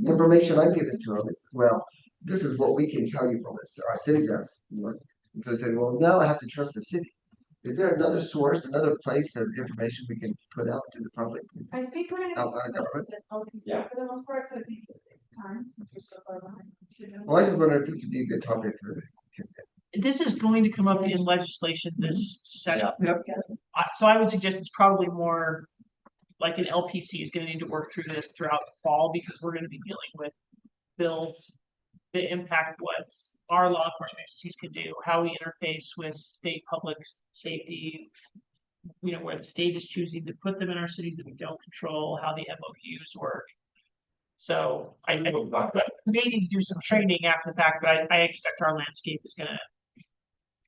The information I'm giving to them is, well, this is what we can tell you from this, our citizens. And so I said, well, now I have to trust the city. Is there another source, another place of information we can put out to the public?
I think we're gonna.
Outside of government?
Yeah. For the most part, so I think it's time since we're so far behind.
Well, I just wonder if this would be a good topic for the.
This is going to come up in legislation this session. So I would suggest it's probably more like an LPC is gonna need to work through this throughout the fall, because we're gonna be dealing with bills that impact what our law enforcement agencies can do, how we interface with state public safety, where the state is choosing to put them in our cities that we don't control, how the MOUs work. So I may need to do some training after the fact, but I expect our landscape is gonna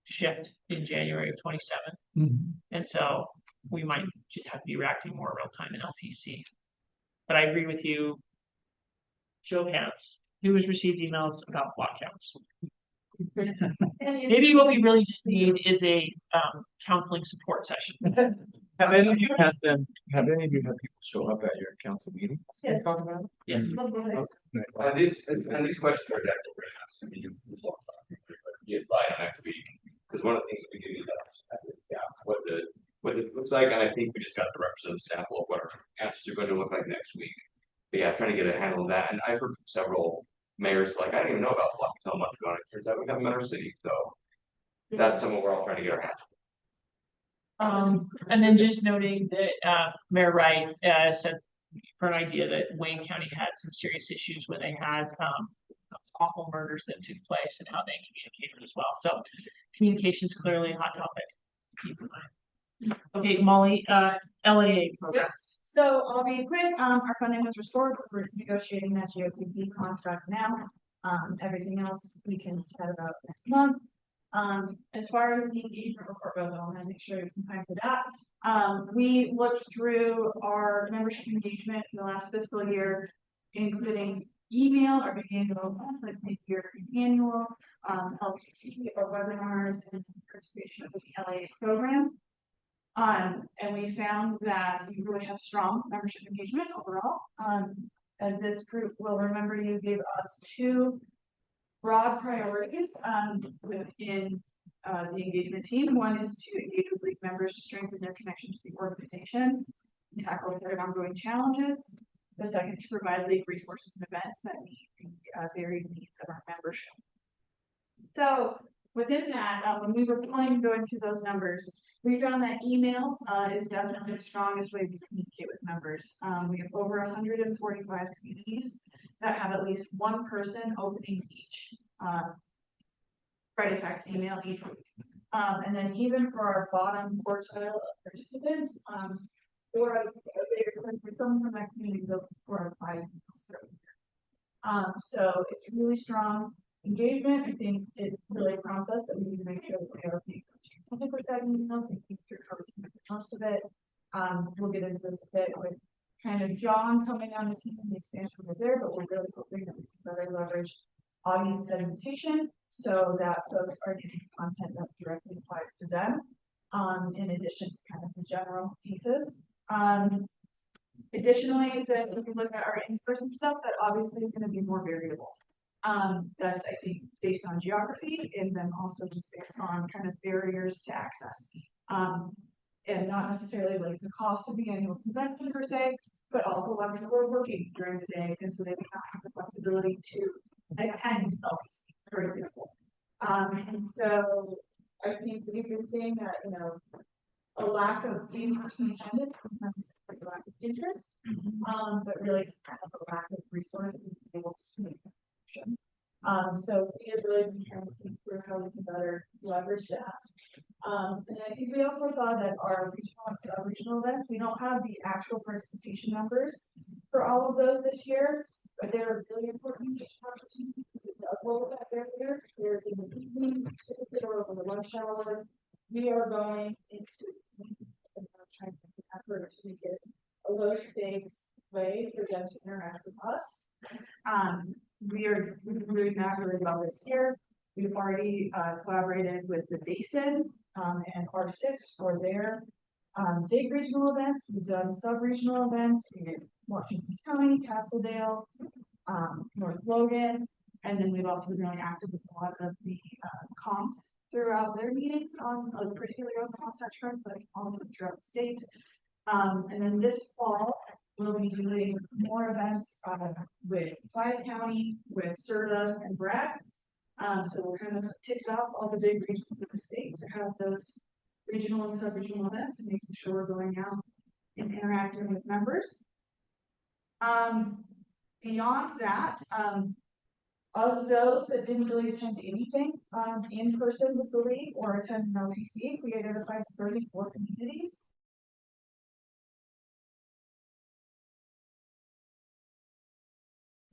shift in January of 27. And so we might just have to be reacting more real time in LPC. But I agree with you. Show of hands. Who has received emails about block counts? Maybe what we really just need is a counseling support session.
Have any of you had people show up at your council meetings?
Yes.
Talk about it?
Yes.
And these questions are that we're gonna ask you by next week, because one of the things that we give you what it looks like, and I think we just got the representative sample of what our answers are going to look like next week. But yeah, trying to get a handle of that, and I've heard from several mayors like, I didn't even know about block until a month ago, and it turns out we have them in our city, so that's something we're all trying to get our hands.
And then just noting that Mayor Wright said for an idea that Wayne County had some serious issues when they had awful murders that took place and how they communicated as well. So communication is clearly a hot topic to keep in mind. Okay, Molly, LAA program.
So I'll be quick. Our funding was restored. We're negotiating that GOPP contract now. Everything else we can chat about next month. As far as the engagement report goes, I want to make sure you can time for that. We looked through our membership engagement in the last fiscal year, including email, our big annual events like mid-year annual, LPC, or webinars, and participation with the LAA program. And we found that we really have strong membership engagement overall. As this group will remember, you gave us two broad priorities within the engagement team. One is to engage with league members to strengthen their connection to the organization and tackle their ongoing challenges. The second, to provide league resources and events that meet the varied needs of our membership. So within that, when we were going through those numbers, we found that email is definitely the strongest way to communicate with members. We have over 145 communities that have at least one person opening each Friday Facts email each week. And then even for our bottom quartile of participants, for someone from that community is over 4 or 5 emails. So it's really strong engagement. I think it really prompts us that we need to make sure that we are being with that email. I think you're covered most of it. We'll get into this a bit with kind of John coming on the team and the expansion over there, but we're really hoping that we can better leverage audience segmentation so that folks are getting content that directly applies to them, in addition to kind of the general pieces. Additionally, that if we look at our in-person stuff, that obviously is going to be more variable. That's, I think, based on geography and then also just based on kind of barriers to access. And not necessarily like the cost of the annual convention per se, but also when people are working during the day, and so they may not have the flexibility to attend LPC, for example. And so I think we've been seeing that, a lack of in-person attendance isn't necessarily a lack of interest, but really just kind of a lack of resources to be able to make that connection. So we have really been trying to think through how we can better leverage that. And I think we also saw that our regional and sub-regional events, we don't have the actual participation numbers for all of those this year, but they're really important opportunities because it does lower that barrier. They're in the evening, typically or over the lunch hour. We are going into trying to make an effort to make it a low stakes, way for them to interact with us. We're doing that really well this year. We've already collaborated with the Basin and R6 for their big regional events. We've done sub-regional events in Washington County, Castledale, North Logan, and then we've also been really active with a lot of the comps throughout their meetings particularly on the Wasatch Front, but also throughout the state. And then this fall, we'll be doing more events with Five County, with CERTA and Bragg. So we'll kind of tick off all the big regions of the state to have those regional and sub-regional events and making sure we're going out and interacting with members. Beyond that, of those that didn't really attend anything in person with the league or attend an LPC, we identified 34 communities.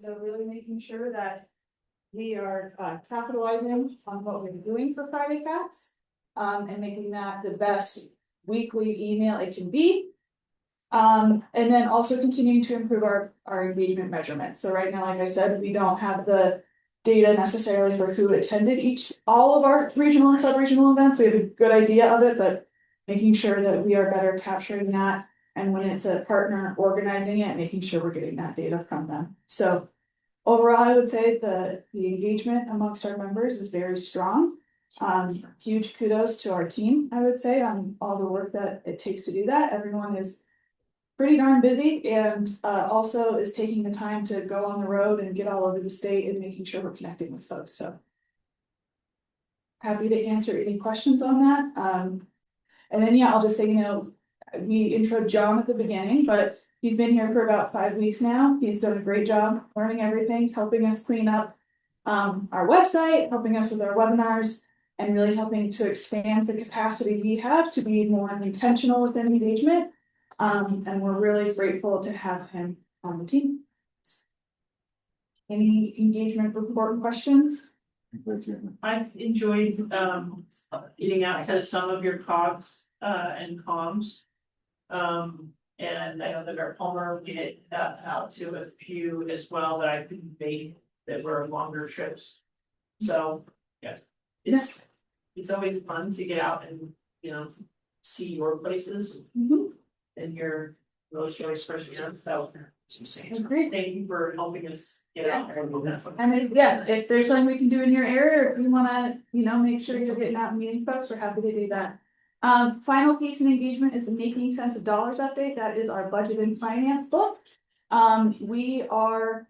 So really making sure that we are capitalizing on what we're doing for Friday Facts and making that the best weekly email it can be. And then also continuing to improve our engagement measurements. So right now, like I said, we don't have the data necessarily for who attended all of our regional and sub-regional events. We have a good idea of it, but making sure that we are better capturing that. And when it's a partner organizing it, making sure we're getting that data from them. So overall, I would say the engagement amongst our members is very strong. Huge kudos to our team, I would say, on all the work that it takes to do that. Everyone is pretty darn busy and also is taking the time to go on the road and get all over the state and making sure we're connecting with folks. So happy to answer any questions on that. And then, yeah, I'll just say, we introed John at the beginning, but he's been here for about 5 weeks now. He's done a great job learning everything, helping us clean up our website, helping us with our webinars, and really helping to expand the capacity we have to be more intentional with engagement. And we're really grateful to have him on the team. Any engagement report questions?
I've enjoyed getting out to some of your COGs and comms. And I know that our Palmer we get out to a few as well that I couldn't make that were longer trips. So yeah, it's always fun to get out and see your places and hear those stories firsthand. So
Great.
Thank you for helping us get out there and do that.
And then, if there's something we can do in your area, or if you wanna, make sure you're getting out and meeting folks, we're happy to do that. Final piece in engagement is the Making Sense of Dollars update. That is our budget and finance book. We are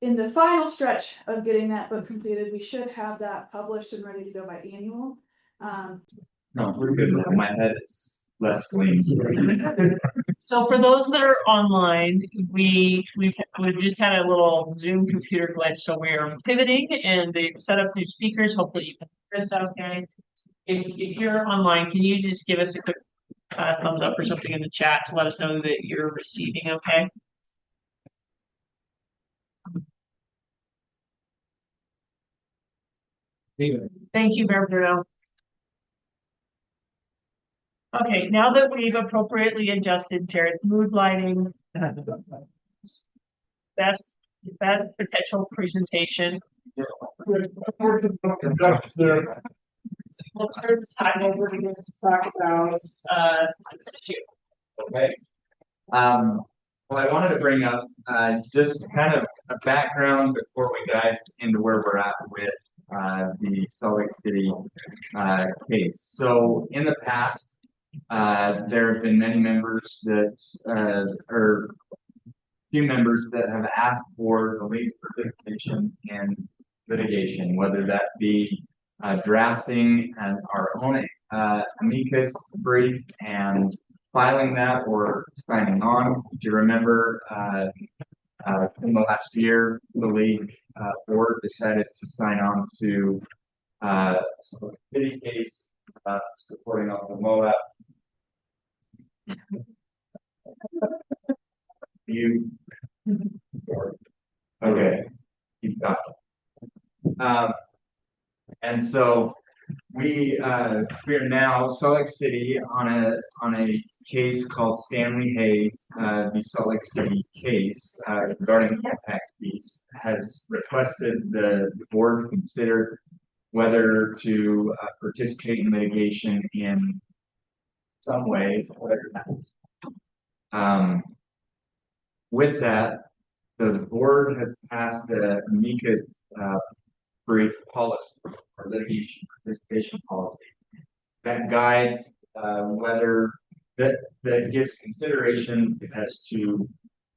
in the final stretch of getting that book completed. We should have that published and ready to go by annual.
No, we're good. My head is less clean.
So for those that are online, we've just had a little Zoom computer glitch, so we're pivoting and they've set up new speakers. Hopefully you can hear us okay. If you're online, can you just give us a quick thumbs up or something in the chat to let us know that you're receiving okay? Thank you, Mayor Bruno. Okay, now that we've appropriately adjusted Jared's mood lighting, best potential presentation. Let's turn this time over to you to talk about this issue.
Okay. Well, I wanted to bring up just kind of a background before we dive into where we're at with the Salt Lake City case. So in the past, there have been many members that or few members that have asked for the league's participation in litigation, whether that be drafting and our own amicus brief and filing that or signing on. Do you remember in the last year, the league board decided to sign on to the city case supporting Uncle Moab. You okay? You've got it. And so we are now Salt Lake City on a case called Stanley Hay, the Salt Lake City case regarding impact fees, has requested the board consider whether to participate in litigation in some way, whether with that, the board has passed the amicus brief policy or litigation participation policy that guides whether that gives consideration as to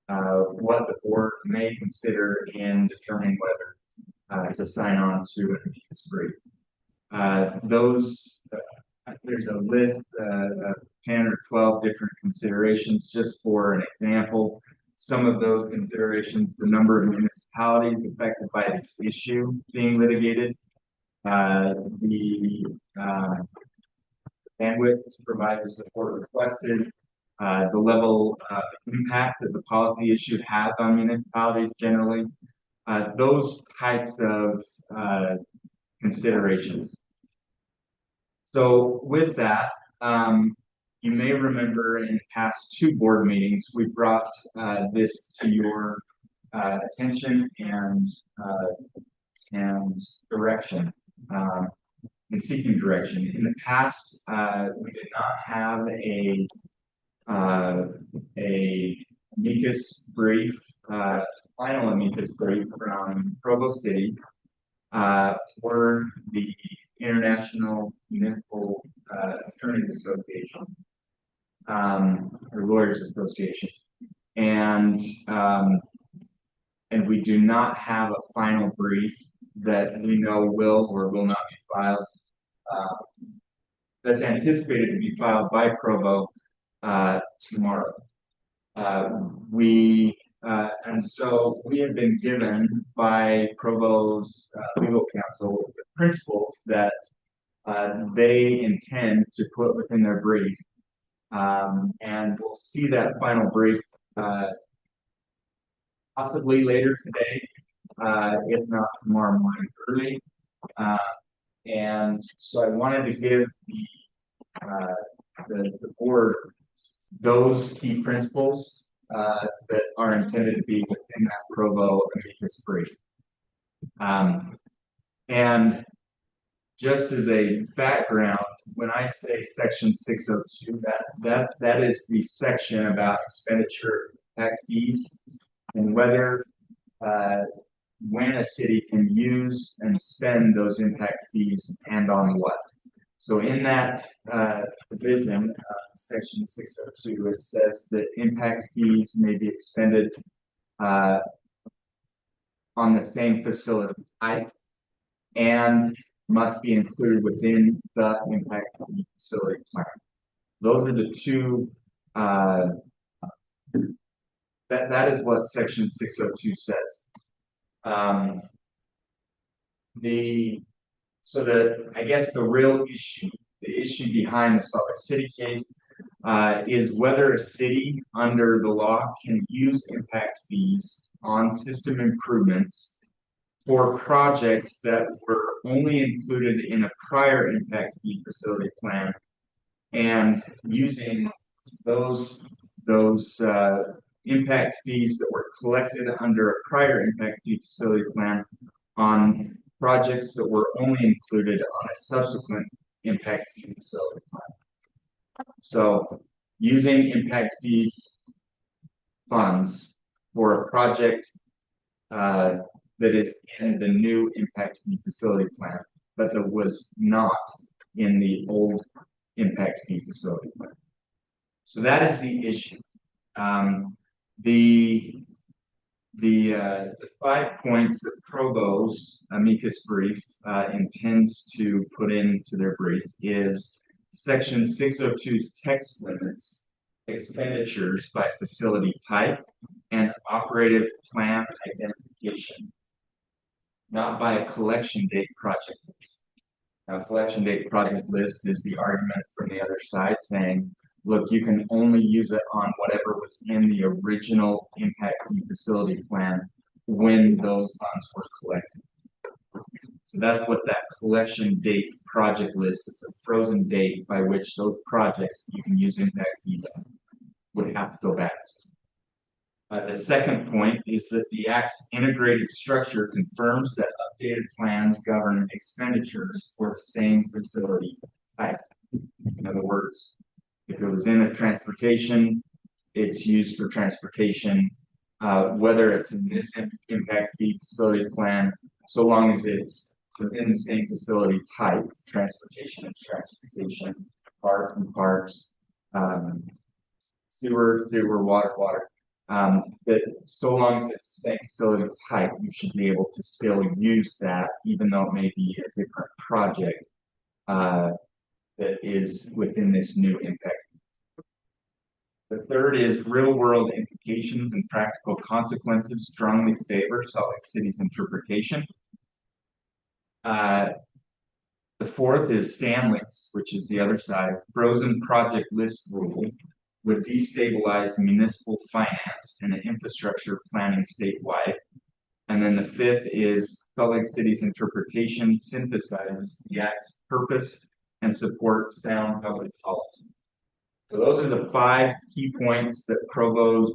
what the board may consider in determining whether to sign on to an amicus brief. There's a list of 10 or 12 different considerations. Just for an example, some of those considerations, the number of municipalities affected by the issue being litigated, the bandwidth to provide the support requested, the level of impact that the policy issue has on municipalities generally, those types of considerations. So with that, you may remember in the past 2 board meetings, we brought this to your attention and direction, and seeking direction. In the past, we did not have a amicus brief, final amicus brief from Provo City for the International Municipal Attorneys Association, or Lawyers Association, and we do not have a final brief that we know will or will not be filed. That's anticipated to be filed by Provo tomorrow. And so we have been given by Provo's legal counsel the principles that they intend to put within their brief. And we'll see that final brief possibly later today, if not tomorrow morning early. And so I wanted to give the board those key principles that are intended to be within that Provo amicus brief. And just as a background, when I say section 602, that is the section about expenditure impact fees and whether when a city can use and spend those impact fees and on what. So in that provision, section 602, it says that impact fees may be expended on the same facility type and must be included within the impact fee facility plan. Those are the two, that is what section 602 says. I guess the real issue, the issue behind the Salt Lake City case is whether a city under the law can use impact fees on system improvements for projects that were only included in a prior impact fee facility plan, and using those impact fees that were collected under a prior impact fee facility plan on projects that were only included on a subsequent impact fee facility plan. So using impact fee funds for a project that is in the new impact fee facility plan, but that was not in the old impact fee facility plan. So that is the issue. The 5 points that Provo's amicus brief intends to put into their brief is section 602's text limits expenditures by facility type and operative plan identification, not by a collection date project list. Now, collection date project list is the argument from the other side saying, look, you can only use it on whatever was in the original impact fee facility plan when those funds were collected. So that's what that collection date project list, it's a frozen date by which those projects you can use impact fees on would have to go back to. The second point is that the Act's integrated structure confirms that updated plans govern expenditures for the same facility type. In other words, if it was in a transportation, it's used for transportation, whether it's in this impact fee facility plan, so long as it's within the same facility type, transportation and transportation, park and parks, sewer, water. That so long as it's the same facility type, you should be able to still use that, even though it may be a different project that is within this new impact. The third is real world implications and practical consequences strongly favor Salt Lake City's interpretation. The fourth is Stanley's, which is the other side. Frozen project list rule would destabilize municipal finance and infrastructure planning statewide. And then the fifth is Salt Lake City's interpretation synthesizes the Act's purpose and supports sound public policy. So those are the 5 key points that Provo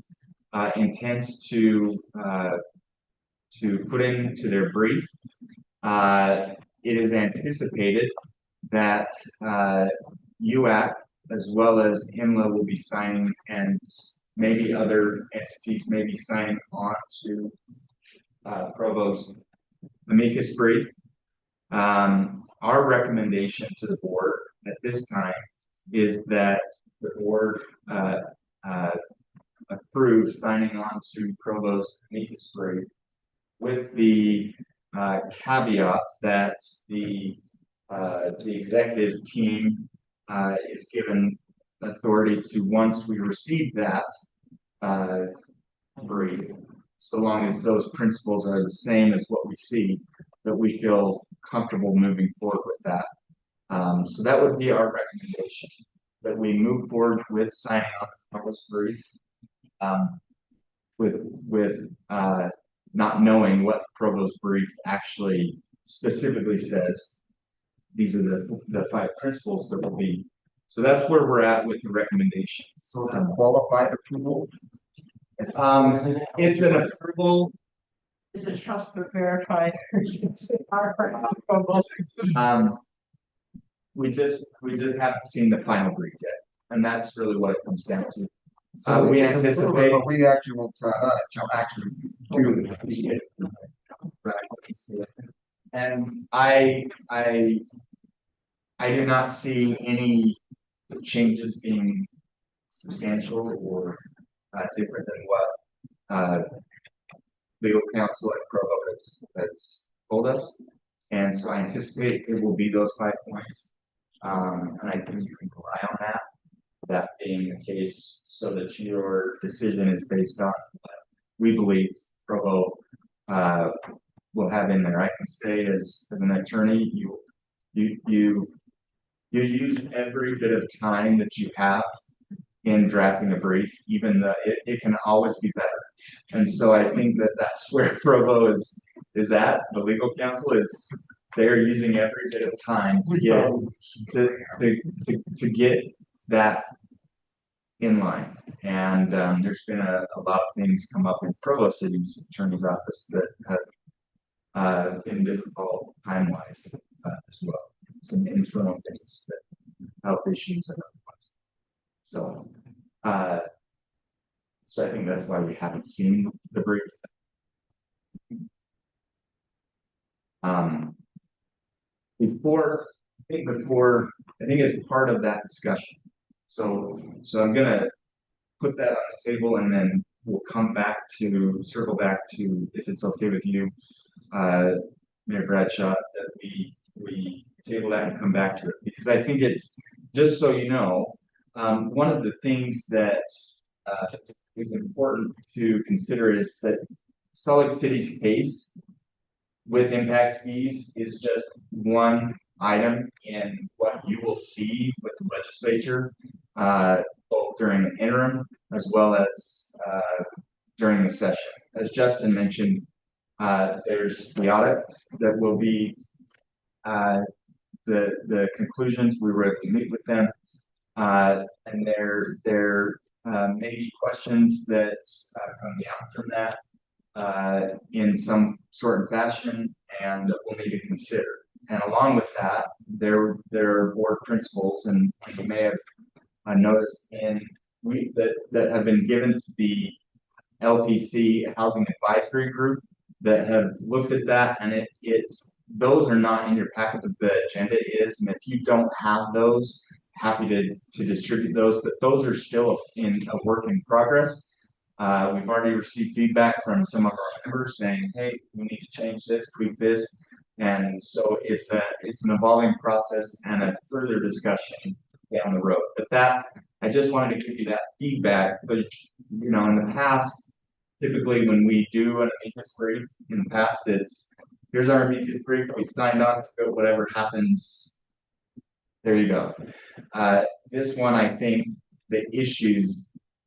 intends to put into their brief. It is anticipated that UAC as well as INLA will be signing, and maybe other entities may be signing on to Provo's amicus brief. Our recommendation to the board at this time is that the board approves signing on to Provo's amicus brief with the caveat that the executive team is given authority to, once we receive that brief, so long as those principles are the same as what we see, that we feel comfortable moving forward with that. So that would be our recommendation, that we move forward with signing on the Provo's brief, with not knowing what Provo's brief actually specifically says. These are the 5 principles that will be. So that's where we're at with the recommendation.
So it's a qualified approval?
It's an approval.
Is it trust but verified?
We just haven't seen the final brief yet, and that's really what it comes down to. So we anticipate.
But we actually won't sign on it until actually June.
Right. And I do not see any changes being substantial or different than what legal counsel at Provo has told us. And so I anticipate it will be those 5 points. And I think you can rely on that being the case, so that your decision is based on what we believe Provo will have in there. I can say as an attorney, you use every bit of time that you have in drafting a brief, even though it can always be better. And so I think that's where Provo is at. The legal counsel is, they're using every bit of time to get that in line. And there's been a lot of things come up in Provo City's attorney's office that have been difficult time-wise as well. Some internal things, that health issues and other ones. So I think that's why we haven't seen the brief. I think as part of that discussion. So I'm gonna put that on the table, and then we'll circle back to, if it's okay with you, Mayor Bradshaw, that we table that and come back to it, because I think it's, just so you know, one of the things that is important to consider is that Salt Lake City's case with impact fees is just one item in what you will see with the legislature, both during the interim as well as during the session. As Justin mentioned, there's the audit that will be the conclusions, we were able to meet with them. And there may be questions that come down from that in some sort of fashion and that we'll need to consider. And along with that, there are board principles, and you may have noticed that have been given to the LPC Housing Advisory Group that have looked at that, and those are not in your packet, but the agenda is, and if you don't have those, happy to distribute those, but those are still in a work in progress. We've already received feedback from some of our members saying, hey, we need to change this, tweak this. And so it's an evolving process and a further discussion down the road. But I just wanted to give you that feedback, but in the past, typically when we do an amicus brief, in the past it's, here's our amicus brief, we signed on to it, whatever happens, there you go. This one, I think the issues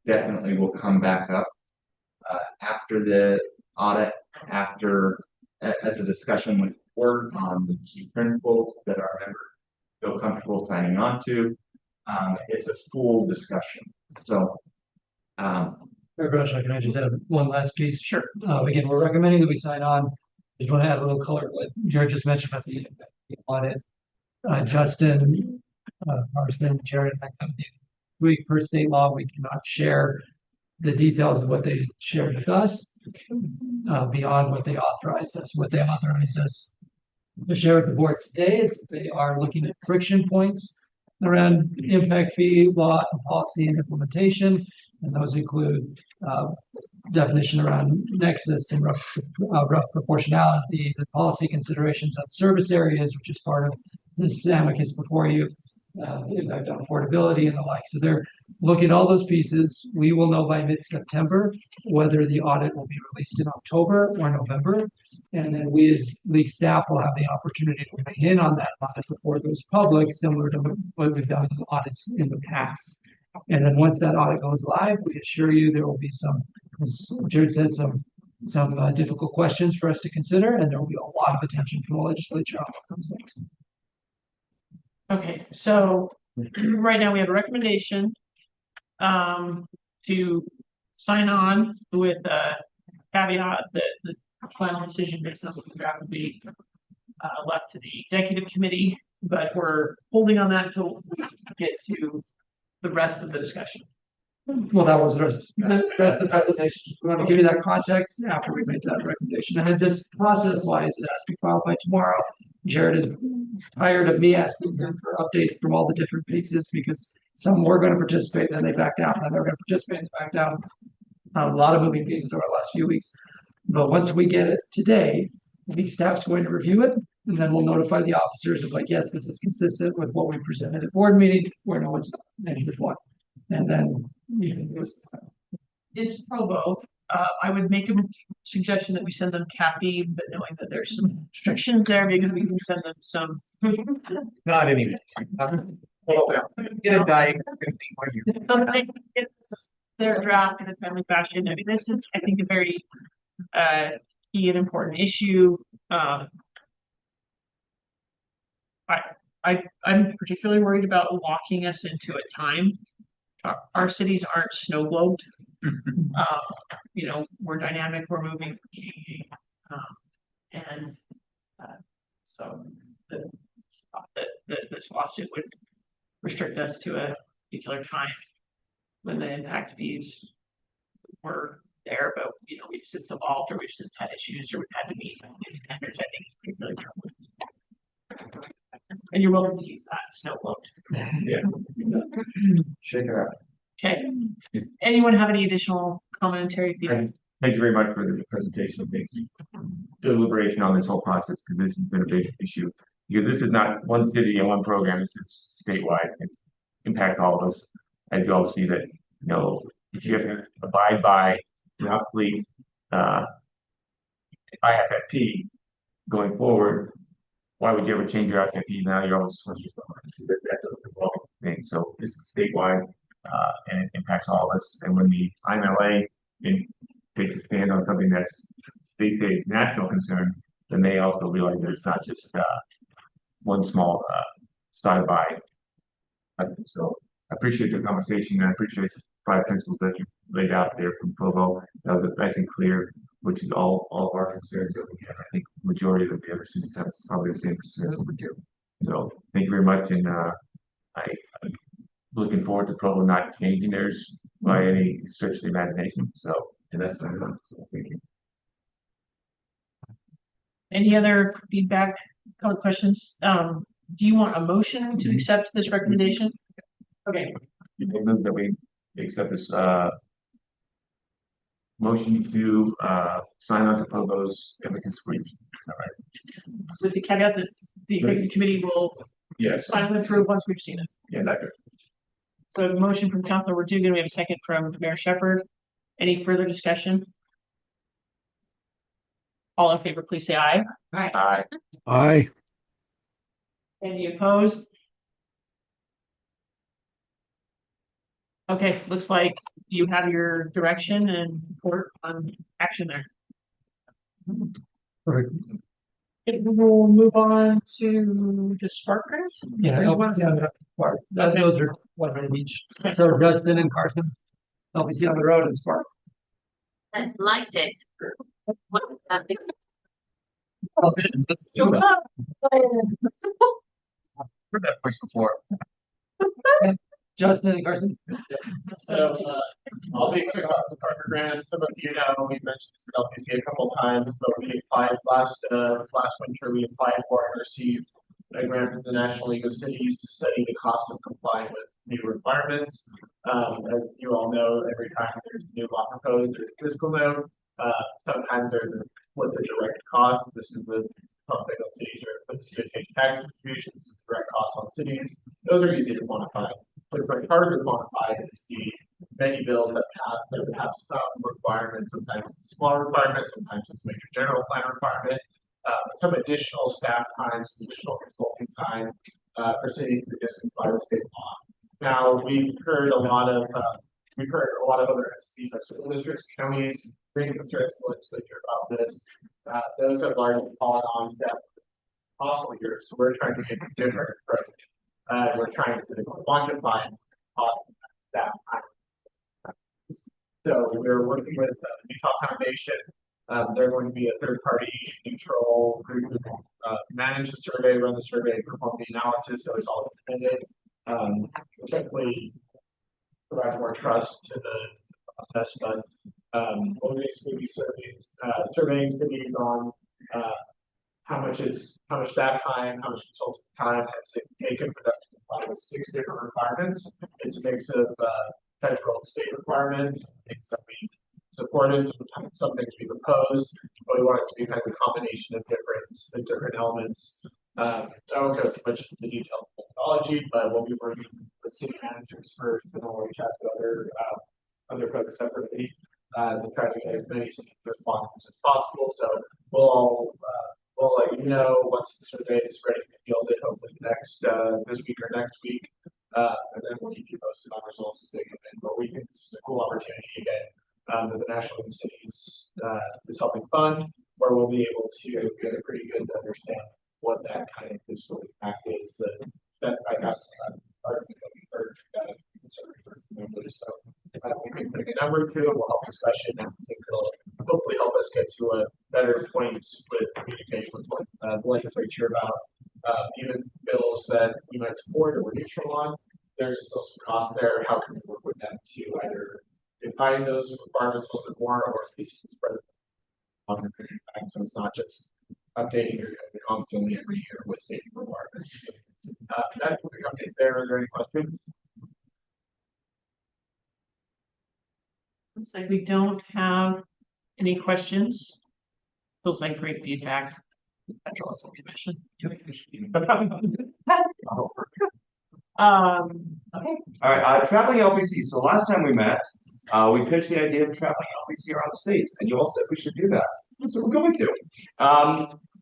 definitely will come back up after the audit, as a discussion with the board on the key principles that our members feel comfortable signing on to. It's a full discussion. So,
Can I just add one last piece?
Sure.
Again, we're recommending that we sign on. Just want to add a little color to what Jared just mentioned about the audit. Justin, Marston, Jared, we per state law, we cannot share the details of what they shared with us beyond what they authorized us. What they authorized us to share with the board today is they are looking at friction points around impact fee law and policy and implementation, and those include definition around nexus and rough proportionality, the policy considerations on service areas, which is part of this amicus before you, impact on affordability and the like. So they're looking at all those pieces. We will know by mid-September whether the audit will be released in October or November. And then we as league staff will have the opportunity to weigh in on that audit before it goes public, similar to what we've done with audits in the past. And then once that audit goes live, we assure you there will be some, as Jared said, some difficult questions for us to consider, and there will be a lot of attention from the legislature on what comes next.
Okay, so right now we have a recommendation to sign on with a caveat that the final decision based on the draft will be left to the executive committee, but we're holding on that until we get to the rest of the discussion.
Well, that was the rest of the presentation. We want to give you that context after we make that recommendation. And then just process-wise, it has to be filed by tomorrow. Jared is tired of me asking him for updates from all the different pieces because some were going to participate, then they backed out, and then they're going to participate and back down. A lot of moving pieces over the last few weeks. But once we get it today, the staff's going to review it, and then we'll notify the officers of like, yes, this is consistent with what we presented at board meeting, where no one's negative one. And then
it's pro both. I would make a suggestion that we send them caffeine, but knowing that there's some restrictions there, maybe we can send them some.
Not anymore.
Get a diet. Something gets their draft in a timely fashion. I mean, this is, I think, a very key and important issue. I'm particularly worried about locking us into a time. Our cities aren't snow globed. We're dynamic, we're moving, and so this lawsuit would restrict us to a particular time when the impact fees were there, but we've since evolved, or we've since had issues, or we've had to meet new standards. I think it's really troubling. And you're welcome to use that snow globed.
Yeah.
Shake it up.
Okay. Anyone have any additional commentary?
Thank you very much for the presentation. Thank you. Deliberation on this whole process, because this has been a big issue. Because this is not one city and one program, this is statewide and impact all of us. As you all see that, if you have to abide by roughly IFFT going forward, why would you ever change your IFFT? Now you're always supposed to that's a evolving thing. So this is statewide. And it impacts all of us. And when the IMLA takes a stand on something that's state-based national concern, then they also realize that it's not just one small side by. So I appreciate the conversation and I appreciate the five principles that you laid out there from Provo. That was nice and clear, which is all of our concerns that we have. I think majority of the other cities have probably the same concerns that we do. So thank you very much, and I'm looking forward to Provo not changing theirs by any stretch of the imagination. So, and that's my point. So thank you.
Any other feedback, comment, questions? Do you want a motion to accept this recommendation? Okay,
I move that we accept this motion to sign on to Provo's immigrant suite. All right.
so the caveat that the executive committee will
Yes.
sign it through once we've seen it.
Yeah, that good.
So the motion from Councilor Verdugan, we have a second from Mayor Shepherd. Any further discussion? All in favor, please say aye.
Aye.
Aye.
Any opposed? Okay, looks like you have your direction and report on action there.
Perfect.
Okay, we'll move on to the Spark grant.
Yeah, those are 100 each. So Justin and Carson, LPC on the road and Spark.
I liked it.
Heard that voice before.
Justin and Carson.
So, I'll be quick about the Parker grant. Some of you know, we've mentioned this at LPC a couple times, but we applied last winter, we applied for and received a grant from the National League of Cities to study the cost of complying with new requirements. As you all know, every time there's a new law proposed, there's a fiscal note. Sometimes there's what the direct cost. This is the public on cities or change tax distributions, direct cost on cities. Those are easy to quantify. What's very hard to quantify is the many bills that have some requirements. Sometimes it's small requirements, sometimes it's major general plan requirement. Some additional staff time, some additional consulting time for cities to just comply with state law. Now we've heard a lot of other entities like school districts, counties, bringing concerns to the legislature about this. Those have largely fallen on deaf possible here. So we're trying to take a different approach. We're trying to quantify cost that time. So we're working with the Utah Foundation. They're going to be a third-party neutral group to manage the survey, run the survey, perform the analysis. So it's all independent. Typically provides more trust to the process, but we'll basically be surveying cities on how much staff time, how much consulting time has it taken for them to comply with 6 different requirements. It's a mix of federal and state requirements, things that we supported, sometimes some things we've opposed, but we want it to be kind of a combination of different elements. So I won't go too much into the details of methodology, but we'll be working with city managers first, and then we'll reach out to other folks separately to try to get as many responses as possible. So we'll let you know once the survey is ready to be fielded, hopefully this week or next week, and then we'll keep you posted on results as they come in. But we think this is a cool opportunity again that the National League of Cities is helping fund, where we'll be able to get a pretty good understand what that kind of fiscal impact is that I guess argument that we heard that conservative. So we can put a good number to it, will help discussion, and I think it'll hopefully help us get to a better point with communication with the legislature about even bills that we might support or we're neutral on. There's still some cost there. How can we work with them to either define those requirements a little bit more, or at least spread on the impact, so it's not just updating your constantly every year with safety requirements. That's what we update there. Are there any questions?
Looks like we don't have any questions. Feels like great feedback. Federalism Commission. Okay.
All right, traveling LPC. So last time we met, we pitched the idea of traveling LPC around the state, and you all said we should do that. So we're going to.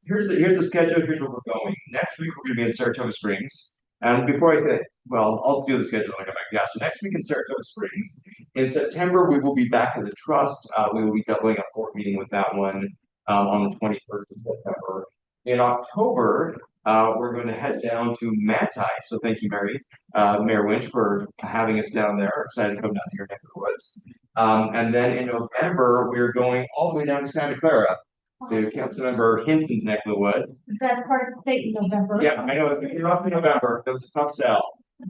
Here's the schedule. Here's where we're going. Next week we're going to be in Saratoga Springs. And before I say, well, I'll do the schedule when I come back. Yeah, so next week in Saratoga Springs. In September we will be back at the Trust. We will be doubling up board meeting with that one on the 21st of September. In October, we're going to head down to Manti. So thank you, Mayor Winch, for having us down there. Excited to come down here neck of the woods. And then in November, we're going all the way down to Santa Clara to Councilmember Hinton's neck of the wood.
That's part of the state in November.
Yeah, I know it's rough in November. That was a tough sell.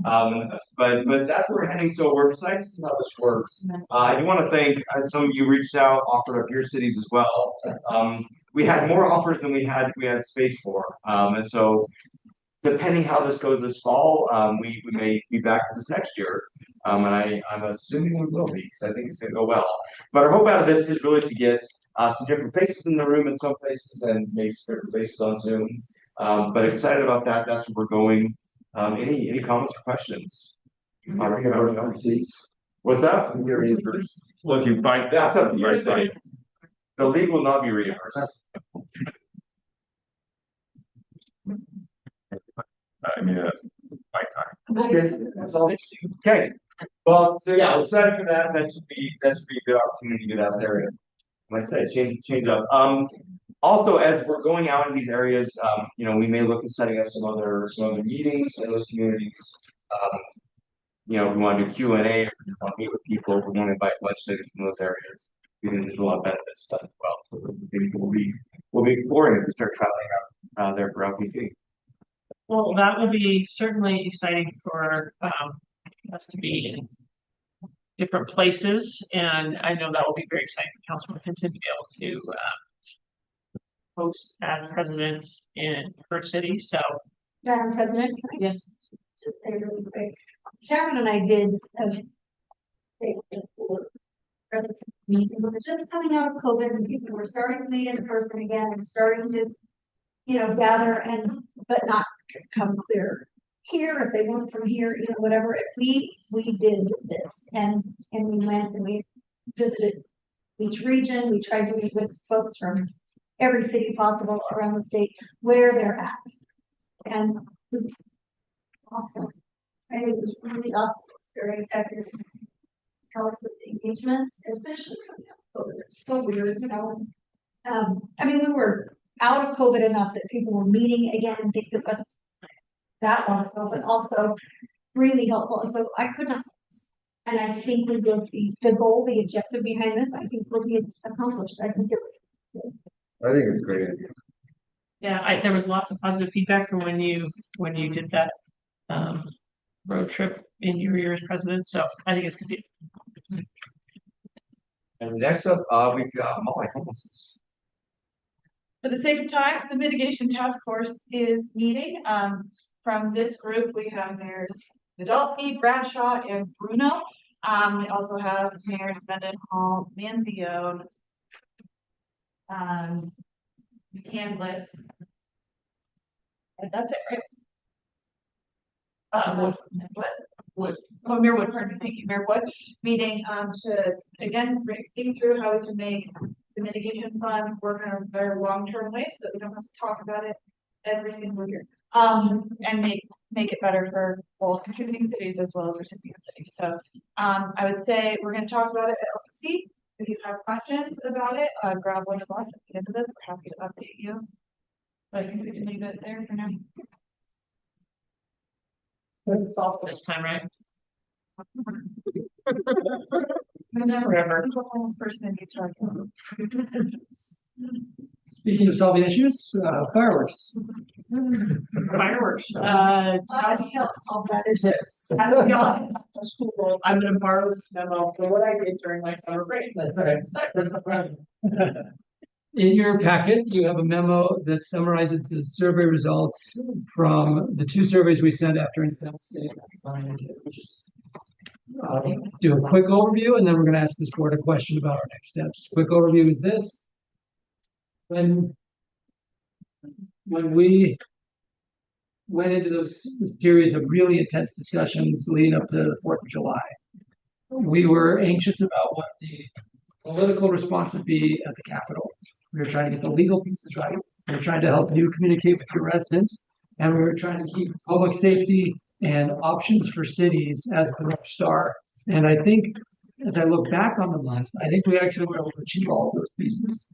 But that's where we're heading. So we're excited to see how this works. I do want to thank some of you reached out, offered up your cities as well. We had more offers than we had space for. And so depending how this goes this fall, we may be back to this next year. And I'm assuming we will be because I think it's going to go well. But our hope out of this is really to get some different faces in the room in some places and maybe some different faces on Zoom. But excited about that. That's where we're going. Any comments or questions? What's that? Well, if you find that's up to your state. The league will not be reimbursed.
Okay, that's all.
Okay. Well, so yeah, we're excited for that. That should be a good opportunity to get out there and, like I said, change up. Also, as we're going out in these areas, we may look at setting up some other meetings in those communities. We want to do Q&A, if we want to meet with people, if we want to invite legislators from those areas. We think there's a lot of benefits to that as well. So maybe we'll be exploring if we start traveling out there for LPP.
Well, that will be certainly exciting for us to be in different places, and I know that will be very exciting for Councilman Hinton to be able to host as president in her city. So,
Madam President, can I just say really quick? Sharon and I did we were just coming out of COVID and people were starting to meet in person again and starting to, gather but not come clear here if they want from here, whatever. If we did this and we went and we visited each region, we tried to meet with folks from every city possible around the state where they're at. And it was awesome. I think it was really awesome experience after help with the engagement, especially coming out of COVID. It's so weird, we were out of COVID enough that people were meeting again and things that wasn't that long ago, but also really helpful. And so I could not, and I think we will see the goal, the objective behind this, I think will be accomplished. I think
it's a great idea.
Yeah, there was lots of positive feedback from when you did that road trip in your year as president. So I think it's good.
And next up, we've got Molly.
For the sake of time, the mitigation task force is meeting. From this group, we have mayors Adolfi, Bradshaw, and Bruno. We also have mayors Mendenhall, Manzione, McCandless, and that's it, right? Wood. Oh, Mayor Wood, pardon me, thank you, Mayor Wood. Meeting to again think through how we can make the mitigation fund work in a very long-term way so that we don't have to talk about it every single year. And make it better for both contributing cities as well as recipient cities. So I would say we're going to talk about it at LPC. If you have questions about it, grab one of us at the end of this. We're happy to update you. But I think we can leave it there for now.
Solve this time, right?
Forever.
Speaking of solving issues, fireworks.
Fireworks.
I help solve that issue.
I'll be honest. I'm going to borrow this memo for what I did during my summer break.
In your packet, you have a memo that summarizes the survey results from the two surveys we sent after Independence Day. Just do a quick overview, and then we're going to ask this board a question about our next steps. Quick overview is this. When we went into those series of really intense discussions leading up to the 4th of July, we were anxious about what the political response would be at the Capitol. We were trying to get the legal pieces right. We were trying to help you communicate with your residents, and we were trying to keep public safety and options for cities as the North Star. And I think, as I look back on the month, I think we actually were able to achieve all of those pieces.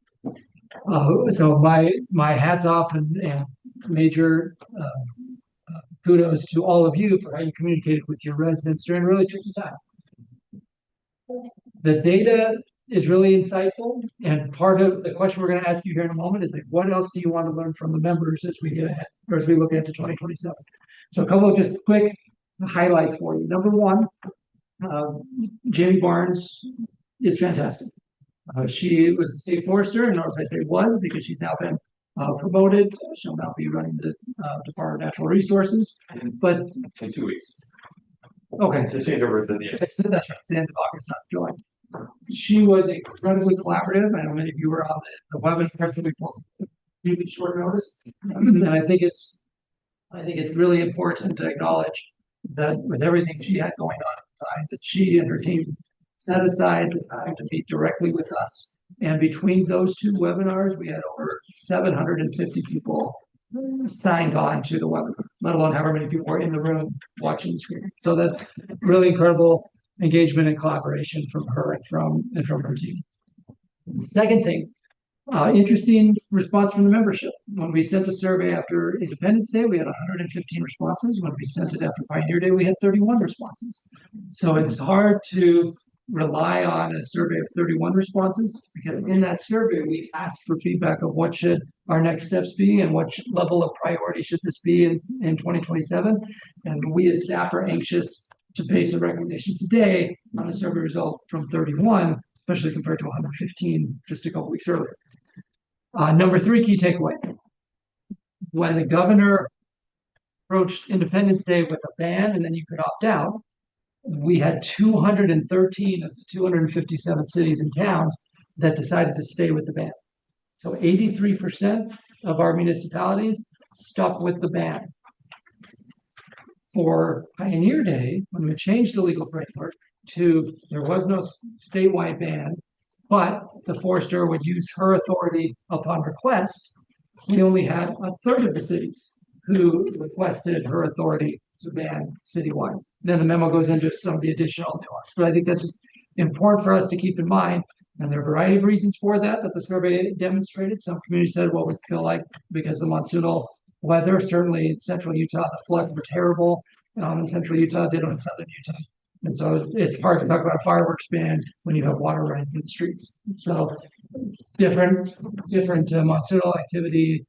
So my hats off and major kudos to all of you for how you communicated with your residents during a really tricky time. The data is really insightful, and part of the question we're going to ask you here in a moment is like, what else do you want to learn from the members as we get ahead, or as we look ahead to 2027? So a couple of just quick highlights for you. Number one, Jamie Barnes is fantastic. She was a state forester, and notice I say was because she's now been promoted. She'll now be running the Department of Natural Resources. But
In 2 weeks.
okay,
The changeover is the
that's right. It's the end of August, not July. She was incredibly collaborative. I know many of you were on the webinar that we pulled really short notice, and I think it's really important to acknowledge that with everything she had going on at the time, that she and her team set aside the time to meet directly with us. And between those two webinars, we had over 750 people signed on to the webinar, let alone however many people were in the room watching the screen. So that's really incredible engagement and collaboration from her and from her team. Second thing, interesting response from the membership. When we sent a survey after Independence Day, we had 115 responses. When we sent it after Pioneer Day, we had 31 responses. So it's hard to rely on a survey of 31 responses because in that survey, we asked for feedback of what should our next steps be and what level of priority should this be in 2027. And we as staff are anxious to base a recommendation today on a survey result from 31, especially compared to 115 just a couple weeks earlier. Number three key takeaway. When the governor approached Independence Day with a ban and then you could opt out, we had 213 of the 257 cities and towns that decided to stay with the ban. So 83% of our municipalities stuck with the ban. For Pioneer Day, when we changed the legal framework to there was no statewide ban, but the forester would use her authority upon request, we only had a third of the cities who requested her authority to ban citywide. Then the memo goes into some of the additional nuance. But I think that's just important for us to keep in mind. And there are a variety of reasons for that the survey demonstrated. Some communities said, well, we feel like because of the monsoonal weather, certainly in central Utah, the floods were terrible. In central Utah, they don't in southern Utah. And so it's hard to talk about a fireworks ban when you have water running through the streets. So different monsoonal activity,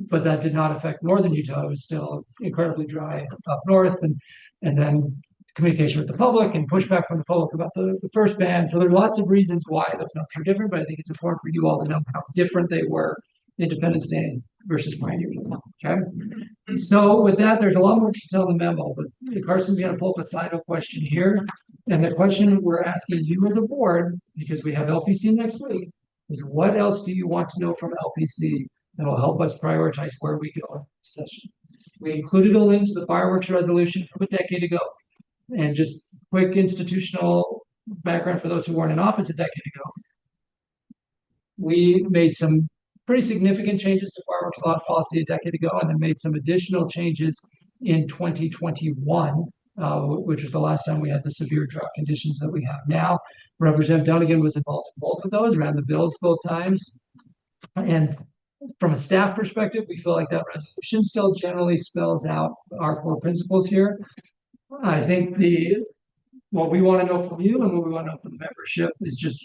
but that did not affect northern Utah. It was still incredibly dry up north, and then communication with the public and pushback from the public about the first ban. So there's lots of reasons why those numbers are different, but I think it's important for you all to know how different they were Independence Day versus Pioneer Day. Okay. So with that, there's a lot more detail in the memo, but Carson's going to pull up a Slido question here. And the question we're asking you as a board, because we have LPC next week, is what else do you want to know from LPC that will help us prioritize where we go in this session? We included a link to the fireworks resolution from a decade ago. And just quick institutional background for those who weren't in office a decade ago. We made some pretty significant changes to fireworks law policy a decade ago, and then made some additional changes in 2021, which was the last time we had the severe drought conditions that we have now. Representative Dunnigan was involved in both of those, ran the bills both times. And from a staff perspective, we feel like that resolution still generally spells out our core principles here. I think what we want to know from you and what we want to know from the membership is just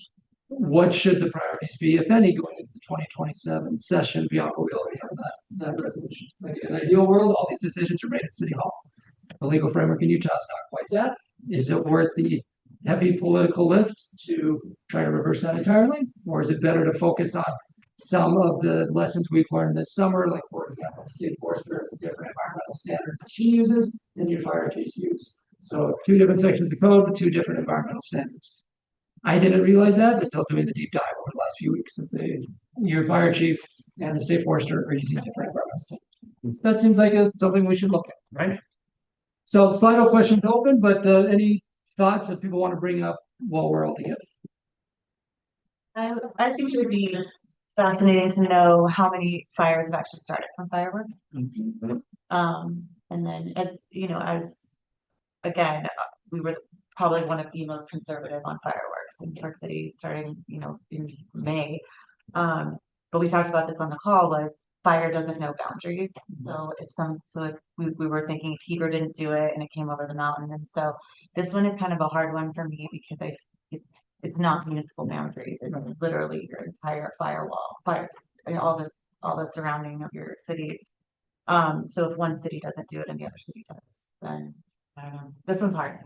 what should the priorities be, if any, going into the 2027 session beyond what we already have that resolution. Like in an ideal world, all these decisions are made at City Hall. The legal framework in Utah is not quite that. Is it worth the heavy political lift to try to reverse that entirely? Or is it better to focus on some of the lessons we've learned this summer, like for example, state forester has a different environmental standard that she uses than your fire chiefs use. So two different sections of code with two different environmental standards. I didn't realize that until doing the deep dive over the last few weeks that your fire chief and the state forester are using different environmental standards. That seems like something we should look at, right? So Slido questions open, but any thoughts that people want to bring up while we're all together?
I think it would be fascinating to know how many fires have actually started from fireworks. And then again, we were probably one of the most conservative on fireworks in Park City starting, in May. But we talked about this on the call was fire doesn't know boundaries. So if we were thinking if Heber didn't do it and it came over the mountain. And so this one is kind of a hard one for me because it's not municipal boundaries. It's literally your entire firewall, I mean, all the surrounding of your cities. So if one city doesn't do it and the other city does, then I don't know. This one's hard.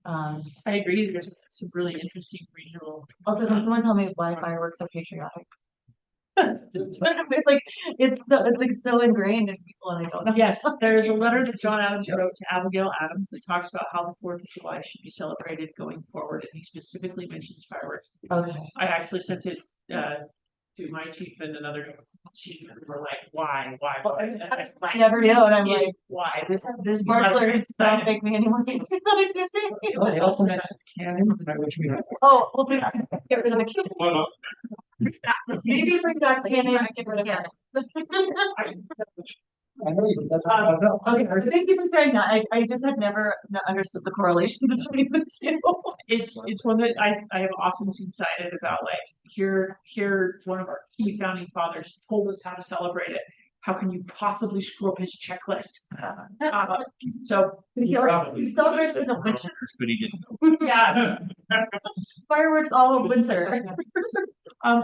I agree. There's some really interesting regional.
Also, can someone tell me why fireworks are patriotic? Like it's like so ingrained in people and I don't know.
Yes, there's a letter that John Adams wrote to Abigail Adams that talks about how the 4th of July should be celebrated going forward, and he specifically mentions fireworks.
Okay.
I actually sent it to my chief and another chief, and were like, why?
I never knew, and I'm like,
why?
This burglars don't make me any more
Well, he also mentions cannons, and I wish we had.
Oh, we'll do that. Get rid of the cannon. Maybe bring back cannon and get rid of cannon.
I know you, that's what I don't know.
Okay, thank you for saying that. I just had never understood the correlation between the two.
It's one that I have often seen cited about like here one of our key founding fathers told us how to celebrate it. How can you possibly screw up his checklist? So
we celebrate in the winter.
But he didn't.
Yeah.
Fireworks all of winter.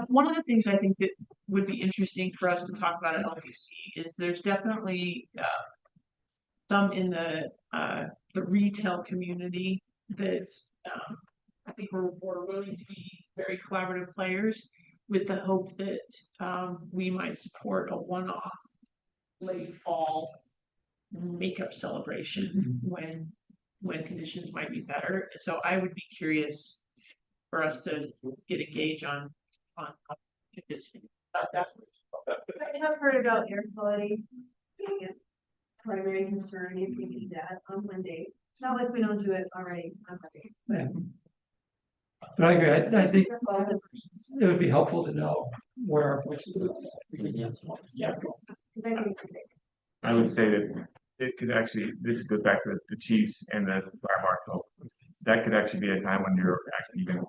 One of the things I think that would be interesting for us to talk about at LPC is there's definitely some in the retail community that I think we're willing to be very collaborative players with the hope that we might support a one-off late fall makeup celebration when conditions might be better. So I would be curious for us to get a gauge on if this that's
I have heard about air quality being a primary concern if we do that on Monday. It's not like we don't do it already on Monday.
But I agree. I think it would be helpful to know where our places are.
Yeah.
I would say that it could actually, this goes back to the chiefs and the fire marshal. That could actually be a time when you're actually even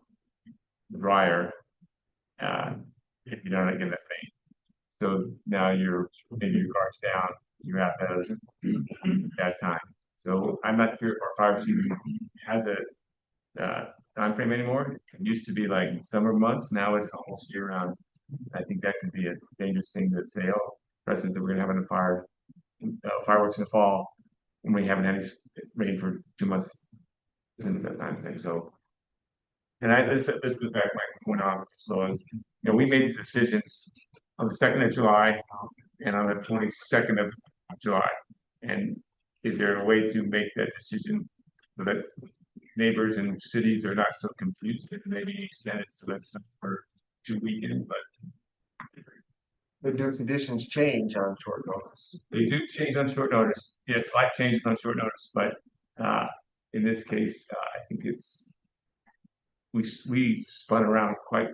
drier, if you don't get that rain. So now maybe your guard's down, you're at that time. So I'm not sure if our fire season has a time frame anymore. It used to be like summer months, now it's almost year round. I think that could be a dangerous thing to say, oh, precedent that we're gonna have in the fireworks in the fall when we haven't had any rain for 2 months since that time frame. So, and this goes back to my point on. So, we made these decisions on the 2nd of July and on the 22nd of July. And is there a way to make that decision so that neighbors and cities are not so confused that maybe extend it so that's not for 2 weekends,
But do conditions change on short notice?
they do change on short notice. Yes, life changes on short notice, but in this case, I think we spun around quite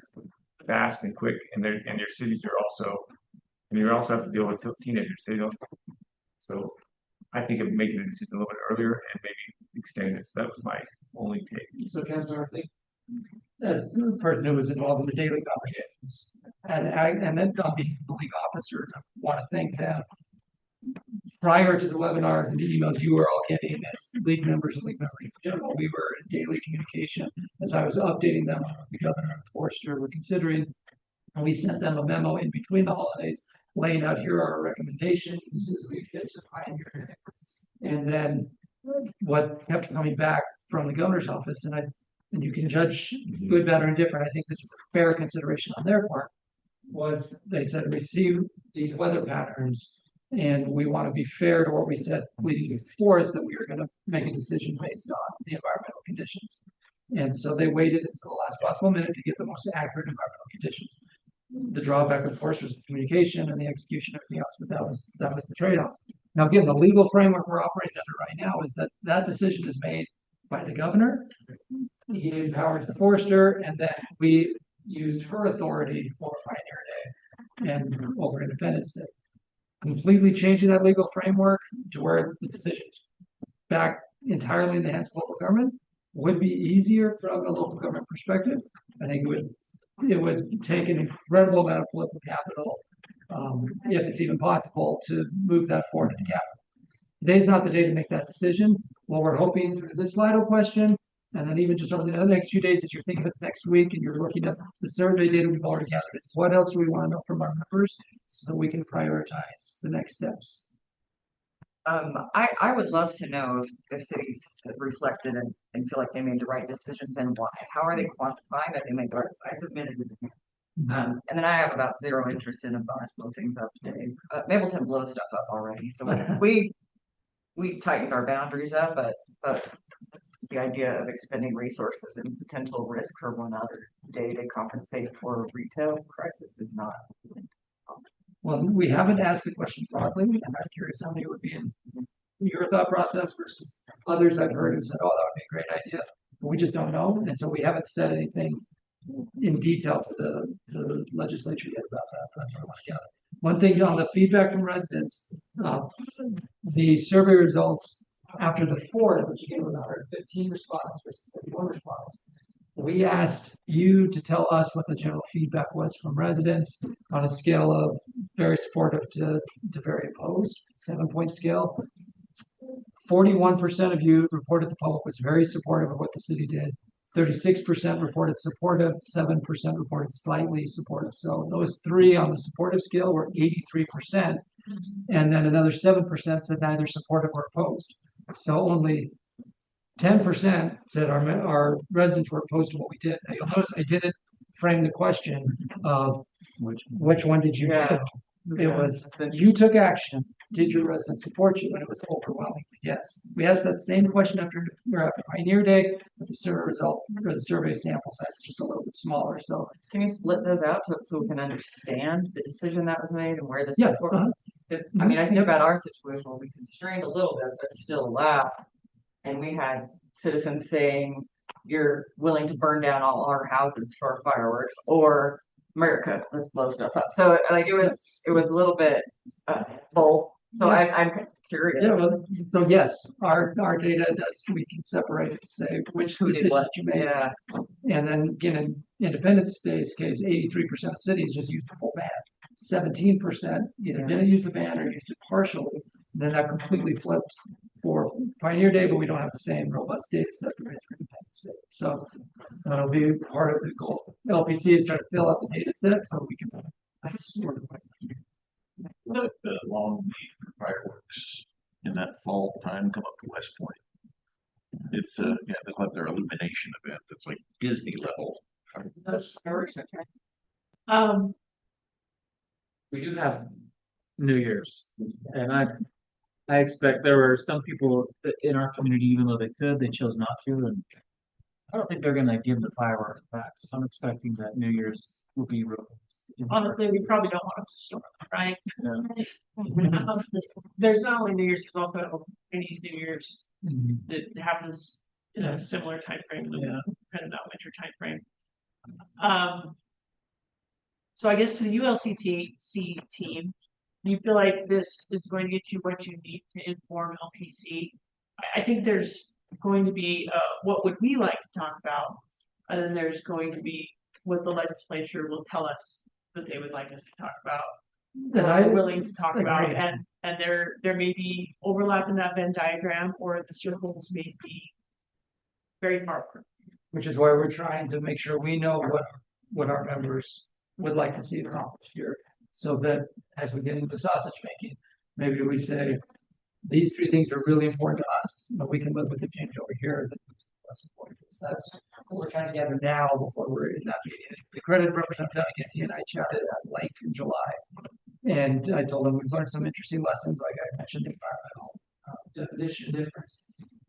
fast and quick, and your cities are also, and you also have to deal with teenagers. They don't. So I think of making a decision a little bit earlier and maybe extend it. So that was my only take.
So Councilor, I think as a person who was involved in the daily conversations and then on being the league officers, I want to thank them. Prior to the webinar and the emails you were all getting as league members and league members in general, we were in daily communication as I was updating them on what the governor and Forster were considering. And we sent them a memo in between the holidays laying out here are our recommendations as we get to Pioneer. And then what kept coming back from the governor's office, and you can judge good, bad, or indifferent. I think this was a fair consideration on their part. Was they said we see these weather patterns, and we want to be fair to what we said leading forth that we were going to make a decision based on the environmental conditions. And so they waited until the last possible minute to get the most accurate environmental conditions. The drawback, of course, was the communication and the execution of everything else, but that was the trade-off. Now, again, the legal framework we're operating under right now is that decision is made by the governor. He empowers the Forester, and then we used her authority for Pioneer Day and over Independence Day. Completely changing that legal framework to where the decisions back entirely in the hands of local government would be easier from a local government perspective. I think it would take an incredible amount of political capital if it's even possible to move that forward at the Capitol. Today's not the day to make that decision. What we're hoping through this Slido question, and then even just over the next few days, as you're thinking of it next week and you're looking at the survey data we've already gathered, is what else do we want to know from our members so that we can prioritize the next steps?
I would love to know if cities have reflected and feel like they made the right decisions and why. How are they quantifying that they made the right decisions? I submitted it. And then I have about zero interest in a bonus blow things up today. Mapleton blows stuff up already, so we tightened our boundaries up, but the idea of expending resources and potential risk for one other day to compensate for a retail crisis is not.
Well, we haven't asked the question broadly, and I'm curious how many would be in your thought process versus others I've heard who said, oh, that would be a great idea. But we just don't know, and so we haven't said anything in detail to the legislature yet about that. That's what I want to gather. One thing on the feedback from residents, the survey results after the 4th, which again was 115 responses versus 31 responses. We asked you to tell us what the general feedback was from residents on a scale of very supportive to very opposed, 7-point scale. 41% of you reported the public was very supportive of what the city did. 36% reported supportive, 7% reported slightly supportive. So those three on the supportive scale were 83%. And then another 7% said neither supportive or opposed. So only 10% said our residents were opposed to what we did. Now you'll notice I didn't frame the question of which one did you do? It was you took action. Did your residents support you? And it was overwhelmingly yes. We asked that same question after Pioneer Day, but the survey result or the survey sample size is just a little bit smaller. So
can you split those out so we can understand the decision that was made and where the
yeah,
support? I mean, I think about our situation where we constrained a little bit, but still allowed. And we had citizens saying, you're willing to burn down all our houses for fireworks, or America, let's blow stuff up. So like it was a little bit both. So
yeah.
I'm curious.
Yeah, well, so yes, our data does, we can separate it to say which decision that you made.
Yeah.
And then again, in Independence Day's case, 83% of cities just used the full ban. 17% either didn't use the ban or used it partially. Then that completely flipped for Pioneer Day, but we don't have the same robust data set for Independence Day. So that'll be part of the goal. LPC is trying to fill out the data set so we can sort of
the long lead for fireworks in that fall time come up to West Point. It's it's like their illumination event. It's like Disney level.
We do have New Year's, and I expect there were some people in our community, even though they could, they chose not to, and I don't think they're going to give the fireworks back. So I'm expecting that New Year's will be real.
Honestly, we probably don't want them to store, right?
Yeah.
There's not only New Year's, there's also Chinese New Year's that happens in a similar time frame, kind of that winter time frame. So I guess to the ULCT team, do you feel like this is going to get you what you need to inform LPC? I think there's going to be what would we like to talk about, and then there's going to be what the legislature will tell us that they would like us to talk about, that I'm willing to talk about, and there may be overlap in that Venn diagram, or the circles may be very far apart.
which is why we're trying to make sure we know what our members would like to see accomplished here. So that as we get into the sausage making, maybe we say, these three things are really important to us, but we can live with the change over here that's less important to us. That's what we're trying to gather now before we're in that meeting. The credit representative, again, he and I chatted at length in July. And I told him we've learned some interesting lessons, like I mentioned, the environmental definition difference.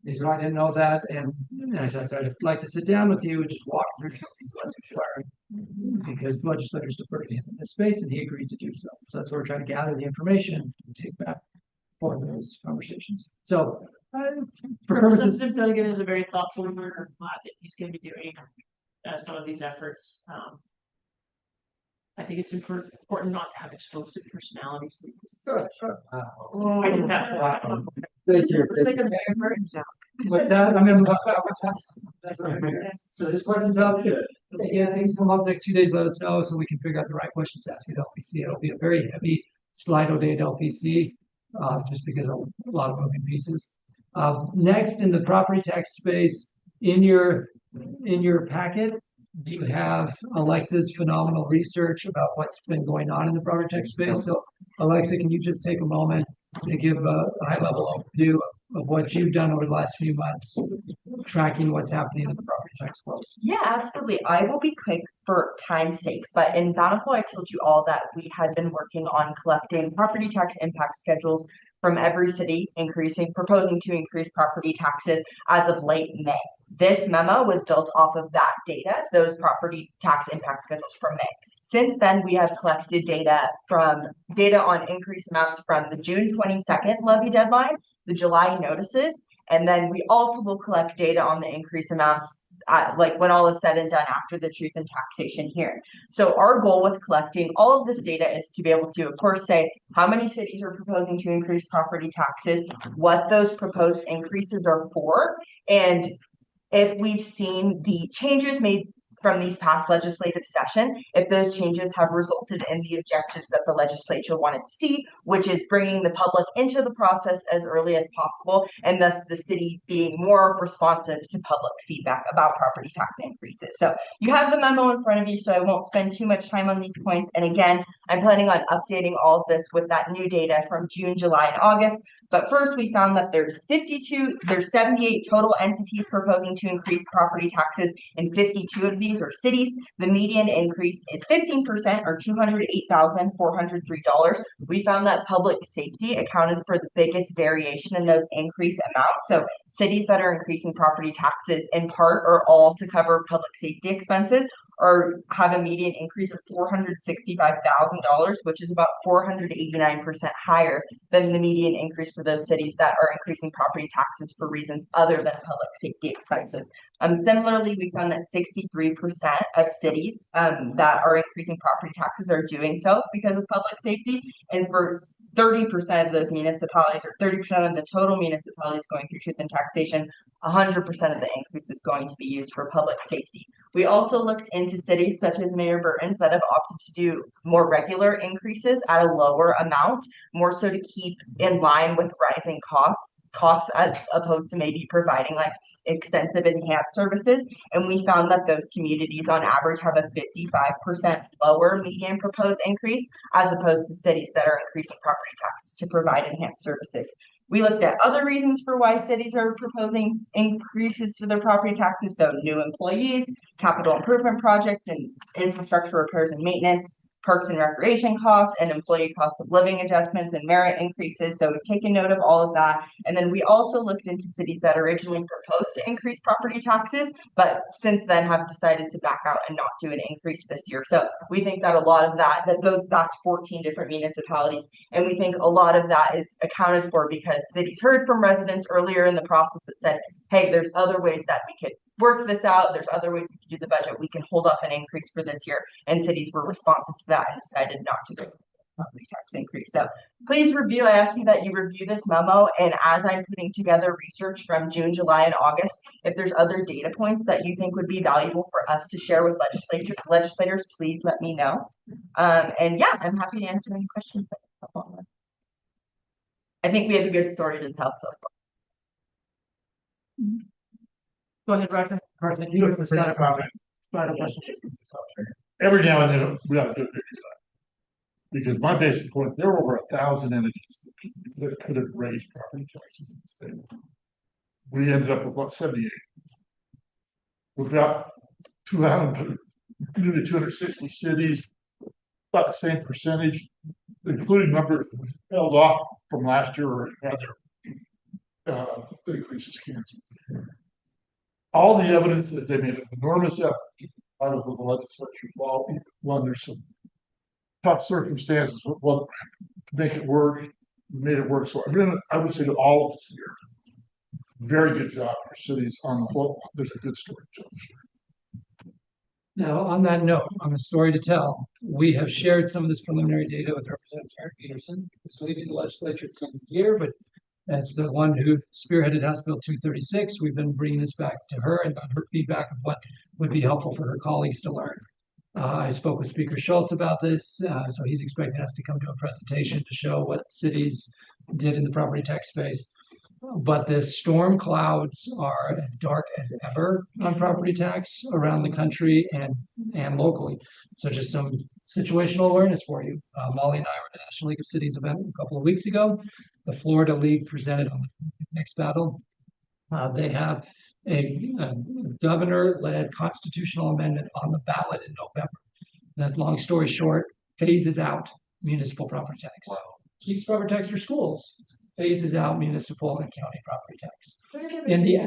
He said, I didn't know that. And I said, so I'd like to sit down with you and just walk through some of these lessons learned, because legislators defer to him in this space, and he agreed to do so. So that's where we're trying to gather the information and take back for those conversations. So for purposes,
Representative Dunnigan is a very thoughtful leader. I'm glad that he's going to be doing some of these efforts. I think it's important not to have explosive personalities.
Sure.
I did that.
Thank you.
With that, I'm going to move on. That's what I'm hearing. So this question's up. Again, things come up next few days, let us know so we can figure out the right questions to ask at LPC. It'll be a very heavy Slido day at LPC, just because of a lot of moving pieces. Next, in the property tax space, in your packet, you have Alexa's phenomenal research about what's been going on in the property tax space. So, Alexa, can you just take a moment to give a high-level overview of what you've done over the last few months, tracking what's happening in the property tax world?
Yeah, absolutely. I will be quick for time's sake, but in Bountiful, I told you all that we had been working on collecting property tax impact schedules from every city, proposing to increase property taxes as of late May. This memo was built off of that data, those property tax impact schedules from May. Since then, we have collected data on increased amounts from the June 22nd levy deadline, the July notices, and then we also will collect data on the increased amounts like when all is said and done after the truth and taxation hearing. So our goal with collecting all of this data is to be able to, of course, say how many cities are proposing to increase property taxes, what those proposed increases are for, and if we've seen the changes made from these past legislative session, if those changes have resulted in the objectives that the legislature wanted to see, which is bringing the public into the process as early as possible, and thus the city being more responsive to public feedback about property tax increases. So you have the memo in front of you, so I won't spend too much time on these points. And again, I'm planning on updating all of this with that new data from June, July, and August. But first, we found that there's 78 total entities proposing to increase property taxes, and 52 of these are cities. The median increase is 15%, or $208,403. We found that public safety accounted for the biggest variation in those increase amounts. So cities that are increasing property taxes in part or all to cover public safety expenses or have a median increase of $465,000, which is about 489% higher than the median increase for those cities that are increasing property taxes for reasons other than public safety expenses. Similarly, we found that 63% of cities that are increasing property taxes are doing so because of public safety, and for 30% of those municipalities, or 30% of the total municipalities going through truth and taxation, 100% of the increase is going to be used for public safety. We also looked into cities such as Mayor Burton's that have opted to do more regular increases at a lower amount, more so to keep in line with rising costs as opposed to maybe providing like extensive enhanced services. And we found that those communities on average have a 55% lower median proposed increase as opposed to cities that are increasing property taxes to provide enhanced services. We looked at other reasons for why cities are proposing increases to their property taxes. So new employees, capital improvement projects and infrastructure repairs and maintenance, parks and recreation costs, and employee cost of living adjustments and merit increases. So we've taken note of all of that. And then we also looked into cities that originally proposed to increase property taxes, but since then have decided to back out and not do an increase this year. So we think that a lot of that's 14 different municipalities. And we think a lot of that is accounted for because cities heard from residents earlier in the process that said, hey, there's other ways that we could work this out. There's other ways we can do the budget. We can hold off an increase for this year. And cities were responsive to that and decided not to go property tax increase. So please review. I ask you that you review this memo. And as I'm putting together research from June, July, and August, if there's other data points that you think would be valuable for us to share with legislators, please let me know. And yeah, I'm happy to answer any questions that come up. I think we have a good story to tell so far.
Go ahead, Roger.
Every now and then, we ought to do a good design. Because my basic point, there were over 1,000 entities that could have raised property taxes in the state. We ended up with about 78. We've got 260 cities, about the same percentage, including numbers held off from last year or had their increases canceled. All the evidence that they made an enormous effort to comply with the legislature's law, when there's some tough circumstances, well, to make it work, we made it work. So I would say to all of us here, very good job for cities on the whole. There's a good story to tell.
Now, on that note, on the story to tell, we have shared some of this preliminary data with Representative Eric Peterson. It's leaving the legislature at the end of the year, but as the one who spearheaded House Bill 236. We've been bringing this back to her and got her feedback of what would be helpful for her colleagues to learn. I spoke with Speaker Schultz about this, so he's expecting us to come to a presentation to show what cities did in the property tax space. But the storm clouds are as dark as ever on property tax around the country and locally. So just some situational awareness for you. Molly and I were at the National League of Cities event a couple of weeks ago. The Florida League presented on the next battle. They have a governor-led constitutional amendment on the ballot in November. That, long story short, phases out municipal property tax. Wow. Keeps property tax for schools, phases out municipal and county property tax. In the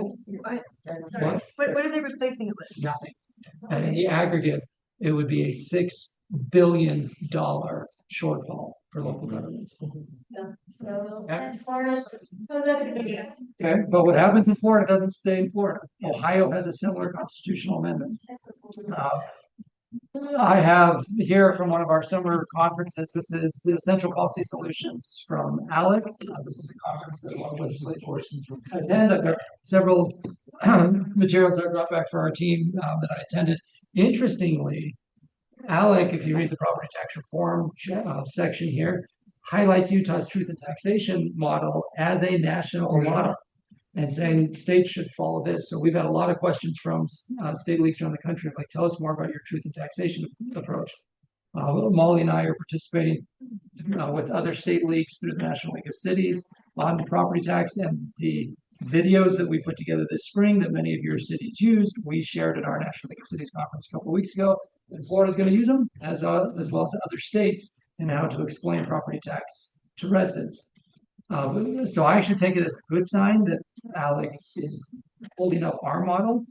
What are they replacing it with?
nothing. And in the aggregate, it would be a $6 billion shortfall for local governments.
And Florida's.
Okay, but what happens in Florida doesn't stay in Florida. Ohio has a similar constitutional amendment. I have here from one of our summer conferences, this is the Essential Policy Solutions from ALEC. This is a conference that a lot of legislators attend. I've got several materials I brought back for our team that I attended. Interestingly, ALEC, if you read the property tax reform section here, highlights Utah's truth in taxation model as a national model and saying states should follow this. So we've had a lot of questions from state leagues around the country, like, tell us more about your truth in taxation approach. Molly and I are participating with other state leagues through the National League of Cities on the property tax, and the videos that we put together this spring that many of your cities used, we shared at our National League of Cities conference a couple of weeks ago. And Florida's going to use them as well as other states in how to explain property tax to residents. So I should take it as a good sign that ALEC is holding up our model.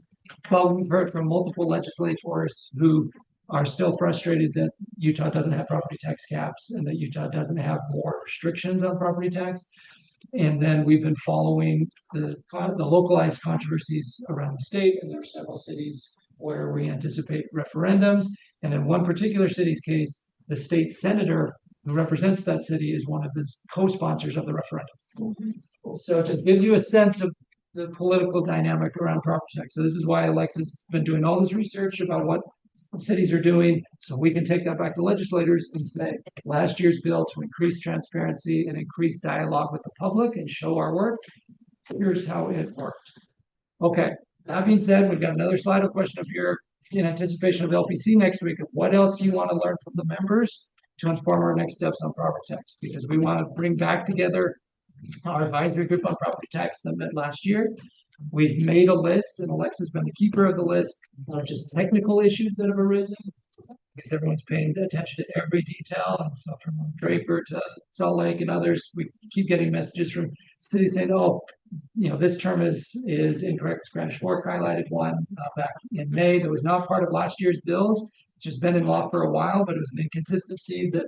But we've heard from multiple legislators who are still frustrated that Utah doesn't have property tax caps and that Utah doesn't have more restrictions on property tax. And then we've been following the localized controversies around the state, and there are several cities where we anticipate referendums. And in one particular city's case, the state senator who represents that city is one of the co-sponsors of the referendum. So it just gives you a sense of the political dynamic around property tax. So this is why Alexa's been doing all this research about what cities are doing, so we can take that back to legislators and say, last year's bill to increase transparency and increase dialogue with the public and show our work, here's how it worked. Okay, that being said, we've got another slide of question up here in anticipation of LPC next week. What else do you want to learn from the members to inform our next steps on property tax? Because we want to bring back together our advisory group on property tax that met last year. We've made a list, and Alexa's been the keeper of the list of just technical issues that have arisen. Because everyone's paying attention to every detail, and so from Draper to Salt Lake and others, we keep getting messages from cities saying, "Oh, you know, this term is incorrect." Spanish Fork highlighted one back in May that was not part of last year's bills. It's just been in law for a while, but it was an inconsistency that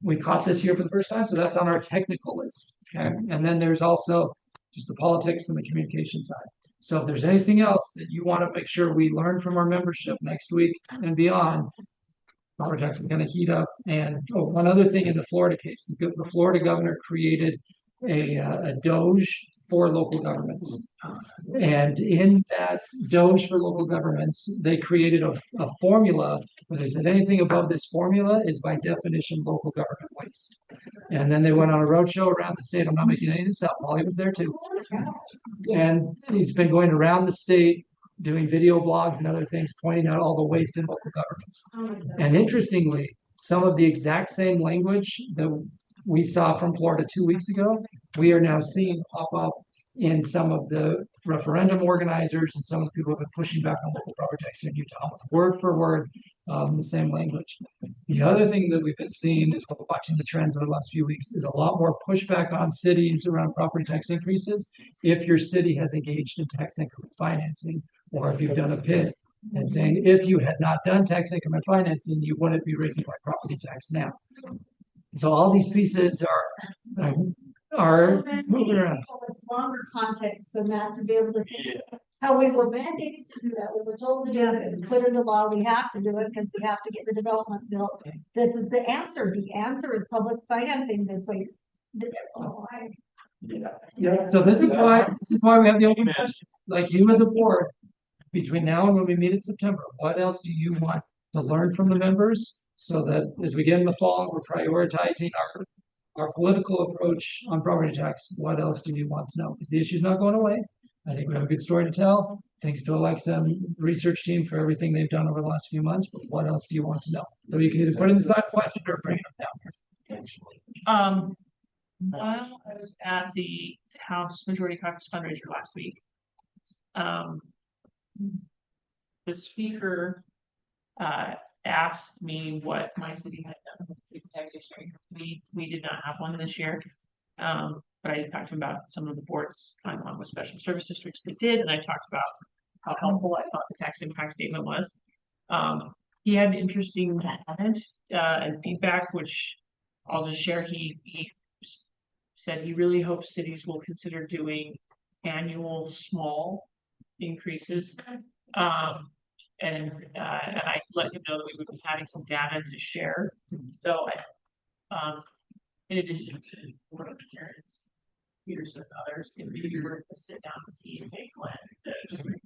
we caught this year for the first time. So that's on our technical list. Okay, and then there's also just the politics and the communication side. So if there's anything else that you want to make sure we learn from our membership next week and beyond, property tax is going to heat up. And one other thing in the Florida case, the Florida governor created a DOGE for local governments. And in that DOGE for local governments, they created a formula where they said anything above this formula is by definition local government waste. And then they went on a roadshow around the state. I'm not making any of this up. Molly was there too. And he's been going around the state doing video blogs and other things, pointing out all the waste in local governments. And interestingly, some of the exact same language that we saw from Florida 2 weeks ago, we are now seeing pop up in some of the referendum organizers and some of the people who have been pushing back on local property tax in Utah. It's word for word, the same language. The other thing that we've been seeing is, while watching the trends over the last few weeks, is a lot more pushback on cities around property tax increases if your city has engaged in tax increment financing, or if you've done a PID, and saying if you had not done tax increment financing, you wouldn't be raising my property tax now. So all these pieces are moving around.
Longer context than that to be able to think how we were mandated to do that. We were told to do it. It was put into law. We have to do it because we have to get the development built. This is the answer. The answer is public financing this way.
Yeah, so this is why we have the open question, like you as a board, between now and when we meet in September, what else do you want to learn from the members? So that as we get in the fall, we're prioritizing our political approach on property tax. What else do you want to know? Because the issue's not going away. I think we have a good story to tell. Thanks to Alexa research team for everything they've done over the last few months, but what else do you want to know? So you can either put in the side question or bring it down.
While I was at the House Majority Caucus fundraiser last week, the speaker asked me what my city had done with the taxation. We did not have one this year. But I talked to him about some of the boards on with special service districts they did, and I talked about how helpful I thought the tax impact statement was. He had an interesting comment and feedback, which I'll just share. He said he really hopes cities will consider doing annual small increases. And I let him know that we would be having some data to share. So, in addition to Board of Karen Peterson and others, it would be worth to sit down with he and take Glenn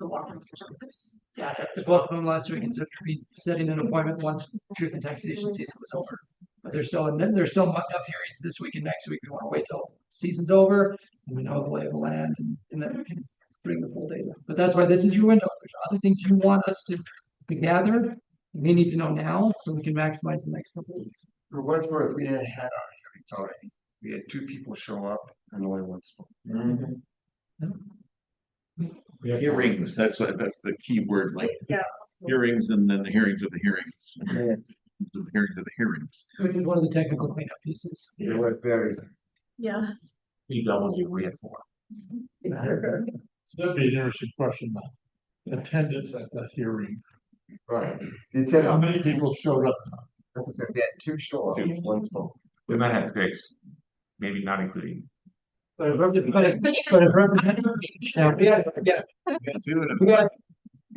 to walk them through some of this data.
To both of them last week, and so we'll be setting an appointment once truth and taxation season was over. But there's still enough hearings this week and next week. We want to wait till season's over and we know the lay of the land, and then we can bring the full data. But that's why this is your window. If there's other things you want us to gather, we need to know now so we can maximize the next couple of weeks.
For what's worth, we had our hearings already. We had 2 people show up and only 1 spoke.
Hearings, that's the key word, like hearings and then the hearings of the hearings. The hearings of the hearings.
Which is one of the technical cleanup pieces.
It was very.
Yeah.
PW, we had 4.
That'd be an interesting question, attendance at the hearing.
Right.
How many people showed up?
We had 2 show up, 1 spoke.
We might have 6, maybe not including.
But if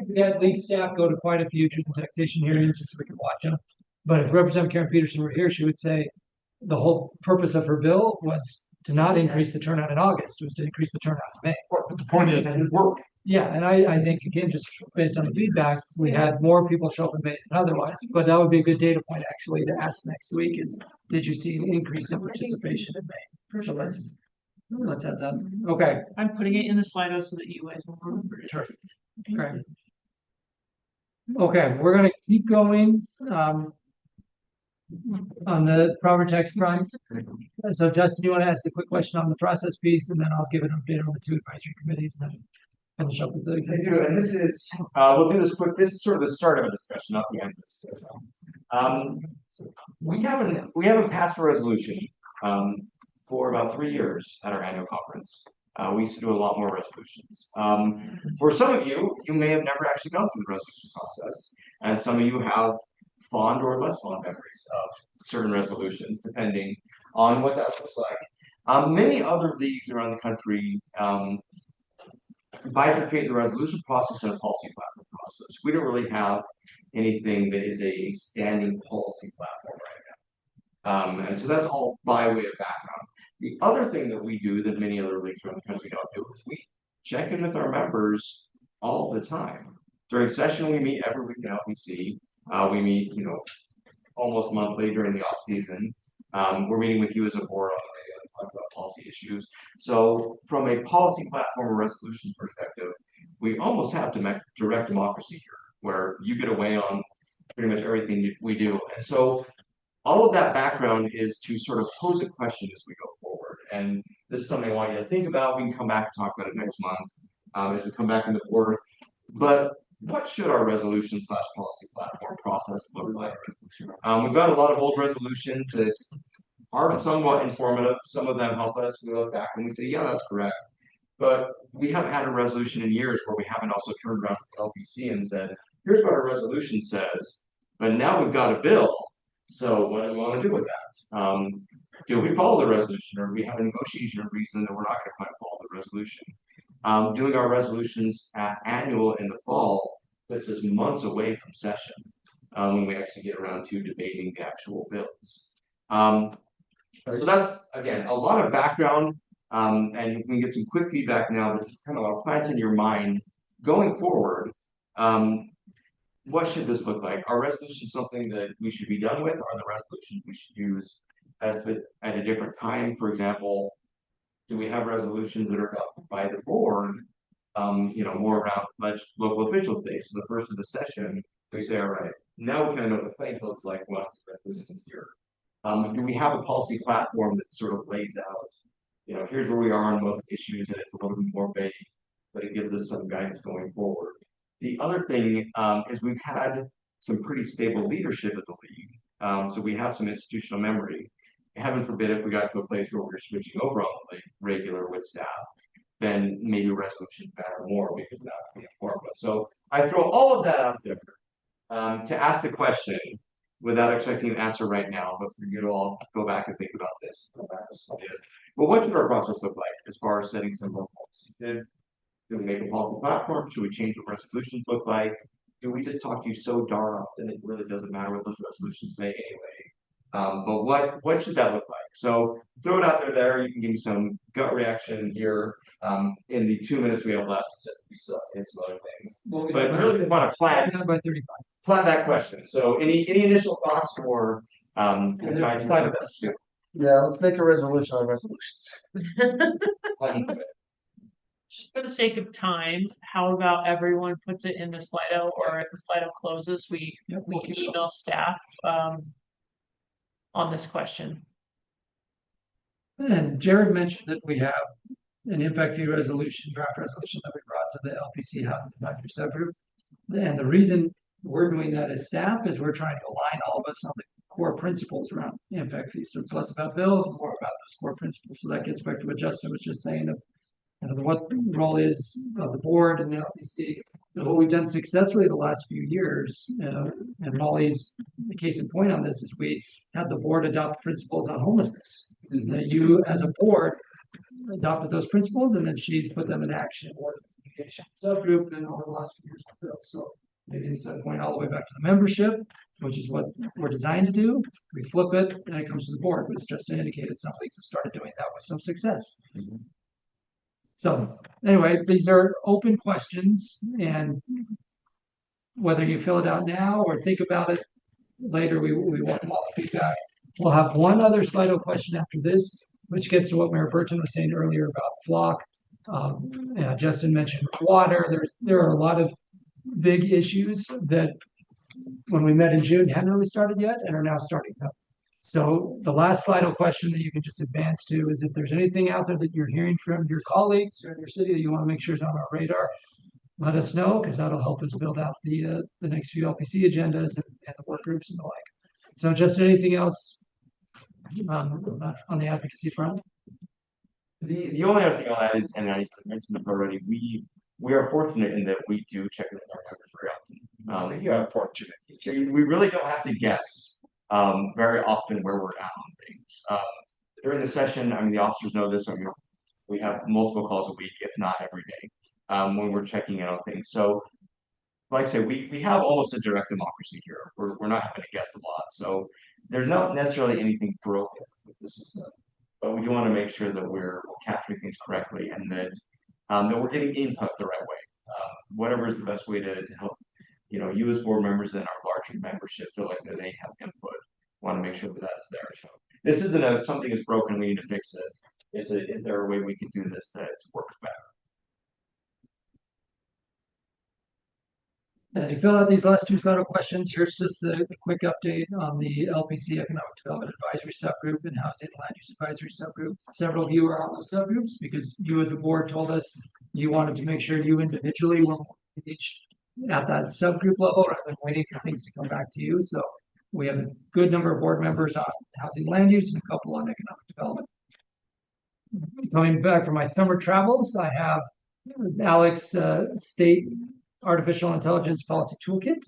we had league staff go to quite a few truth and taxation hearings just so we could watch them. But if Representative Karen Peterson were here, she would say the whole purpose of her bill was to not increase the turnout in August, it was to increase the turnout in May.
But the point is, it worked.
Yeah, and I think, again, just based on the feedback, we had more people show up in May than otherwise. But that would be a good data point actually to ask next week is, did you see an increase in participation in May? So let's add that. Okay.
I'm putting it in the Slido so that you guys will remember it.
Sure. Okay. Okay, we're gonna keep going on the property tax front. So Justin, you want to ask a quick question on the process piece, and then I'll give an update on the 2 advisory committees, and then finish up with the.
I do, and this is, we'll do this quick. This is sort of the start of a discussion, not the end of this discussion. We haven't passed a resolution for about 3 years at our annual conference. We used to do a lot more resolutions. For some of you, you may have never actually gone through the resolution process, and some of you have fond or less fond memories of certain resolutions, depending on what that looks like. Many other leagues around the country bifurcate the resolution process and a policy platform process. We don't really have anything that is a standing policy platform right now. And so that's all by way of background. The other thing that we do that many other leagues around the country don't do is we check in with our members all the time. During session, we meet every week in LPC. We meet, almost monthly during the off season. We're meeting with you as a board on the day to talk about policy issues. So from a policy platform or resolutions perspective, we almost have direct democracy here, where you get a way on pretty much everything we do. And so all of that background is to sort of pose a question as we go forward. And this is something I want you to think about. We can come back and talk about it next month as we come back into board. But what should our resolution/policy platform process look like? We've got a lot of old resolutions that are somewhat informative. Some of them help us. We look back and we say, yeah, that's correct. But we haven't had a resolution in years where we haven't also turned around to LPC and said, here's what our resolution says, but now we've got a bill. So what do we want to do with that? Do we follow the resolution, or do we have a negotiation or reason that we're not going to follow the resolution? Doing our resolutions annual in the fall puts us months away from session when we actually get around to debating the actual bills. So that's, again, a lot of background
And you can get some quick feedback now, but kind of a plant in your mind going forward. What should this look like? Are resolutions something that we should be done with? Are the resolutions we should use at a different time? For example, do we have resolutions that are adopted by the board? More around local officials day. So the first of the session, we say, all right, now we kind of know what the playing field's like. Well, resolutions here. Do we have a policy platform that sort of lays out, here's where we are on both issues, and it's a little bit more vague, but it gives us some guidance going forward. The other thing is we've had some pretty stable leadership at the league. So we have some institutional memory. Heaven forbid if we got to a place where we're switching over on the regular with staff, then maybe resolutions matter more because that would be important. So I throw all of that out there to ask the question without expecting an answer right now, but for you to all go back and think about this. Well, what should our process look like as far as setting some more policies? Do we make a policy platform? Should we change what resolutions look like? Do we just talk to you so darn often it really doesn't matter what those resolutions say anyway? But what should that look like? So throw it out there. You can give me some gut reaction here in the 2 minutes we have left, except we still have to hit some other things. But really want to plant that question. So any initial thoughts or slide of this?
Yeah, let's make a resolution on resolutions.
Just for the sake of time, how about everyone puts it in the Slido, or if the Slido closes, we email staff on this question.
And Jared mentioned that we have an impact fee resolution, draft resolution that we brought to the LPC Housing Advisory Subgroup. And the reason we're doing that as staff is we're trying to align all of us on the core principles around impact fees. So it's less about bills, more about those core principles. So that gets back to what Justin was just saying of what the role is of the board and the LPC. And what we've done successfully the last few years, and Molly's the case in point on this, is we had the board adopt principles on homelessness. That you, as a board, adopted those principles, and then she's put them in action. Board communication subgroup, and over the last few years, so maybe instead of going all the way back to the membership, which is what we're designed to do, we flip it, and it comes to the board. But it's just indicated some leagues have started doing that with some success. So anyway, these are open questions, and whether you fill it out now or think about it later, we want all the feedback. We'll have one other Slido question after this, which gets to what Mayor Burton was saying earlier about flock. Justin mentioned water. There are a lot of big issues that when we met in June hadn't really started yet and are now starting up. So the last Slido question that you can just advance to is if there's anything out there that you're hearing from your colleagues or in your city that you want to make sure is on our radar, let us know, because that'll help us build out the next few LPC agendas and the work groups and the like. So just anything else on the advocacy front?
The only other thing on that is, and I mentioned it already, we are fortunate in that we do check in with our members very often.
You are fortunate.
We really don't have to guess very often where we're at on things. During the session, the officers know this, we have multiple calls a week, if not every day, when we're checking in on things. So, like I say, we have almost a direct democracy here. We're not having to guess a lot. So there's not necessarily anything broken with the system, but we do want to make sure that we're capturing things correctly and that we're getting input the right way. Whatever is the best way to help, you as board members and our larger membership feel like that they have input. Want to make sure that is there. So this isn't something is broken, we need to fix it. Is there a way we can do this that works better?
As you fill out these last two Slido questions, here's just a quick update on the LPC Economic Development Advisory Subgroup and Housing and Land Use Advisory Subgroup. Several of you are on those subgroups because you as a board told us you wanted to make sure you individually were engaged at that subgroup level rather than waiting for things to come back to you. So we have a good number of board members on housing and land use and a couple on economic development. Coming back from my summer travels, I have Alex State Artificial Intelligence Policy Toolkit,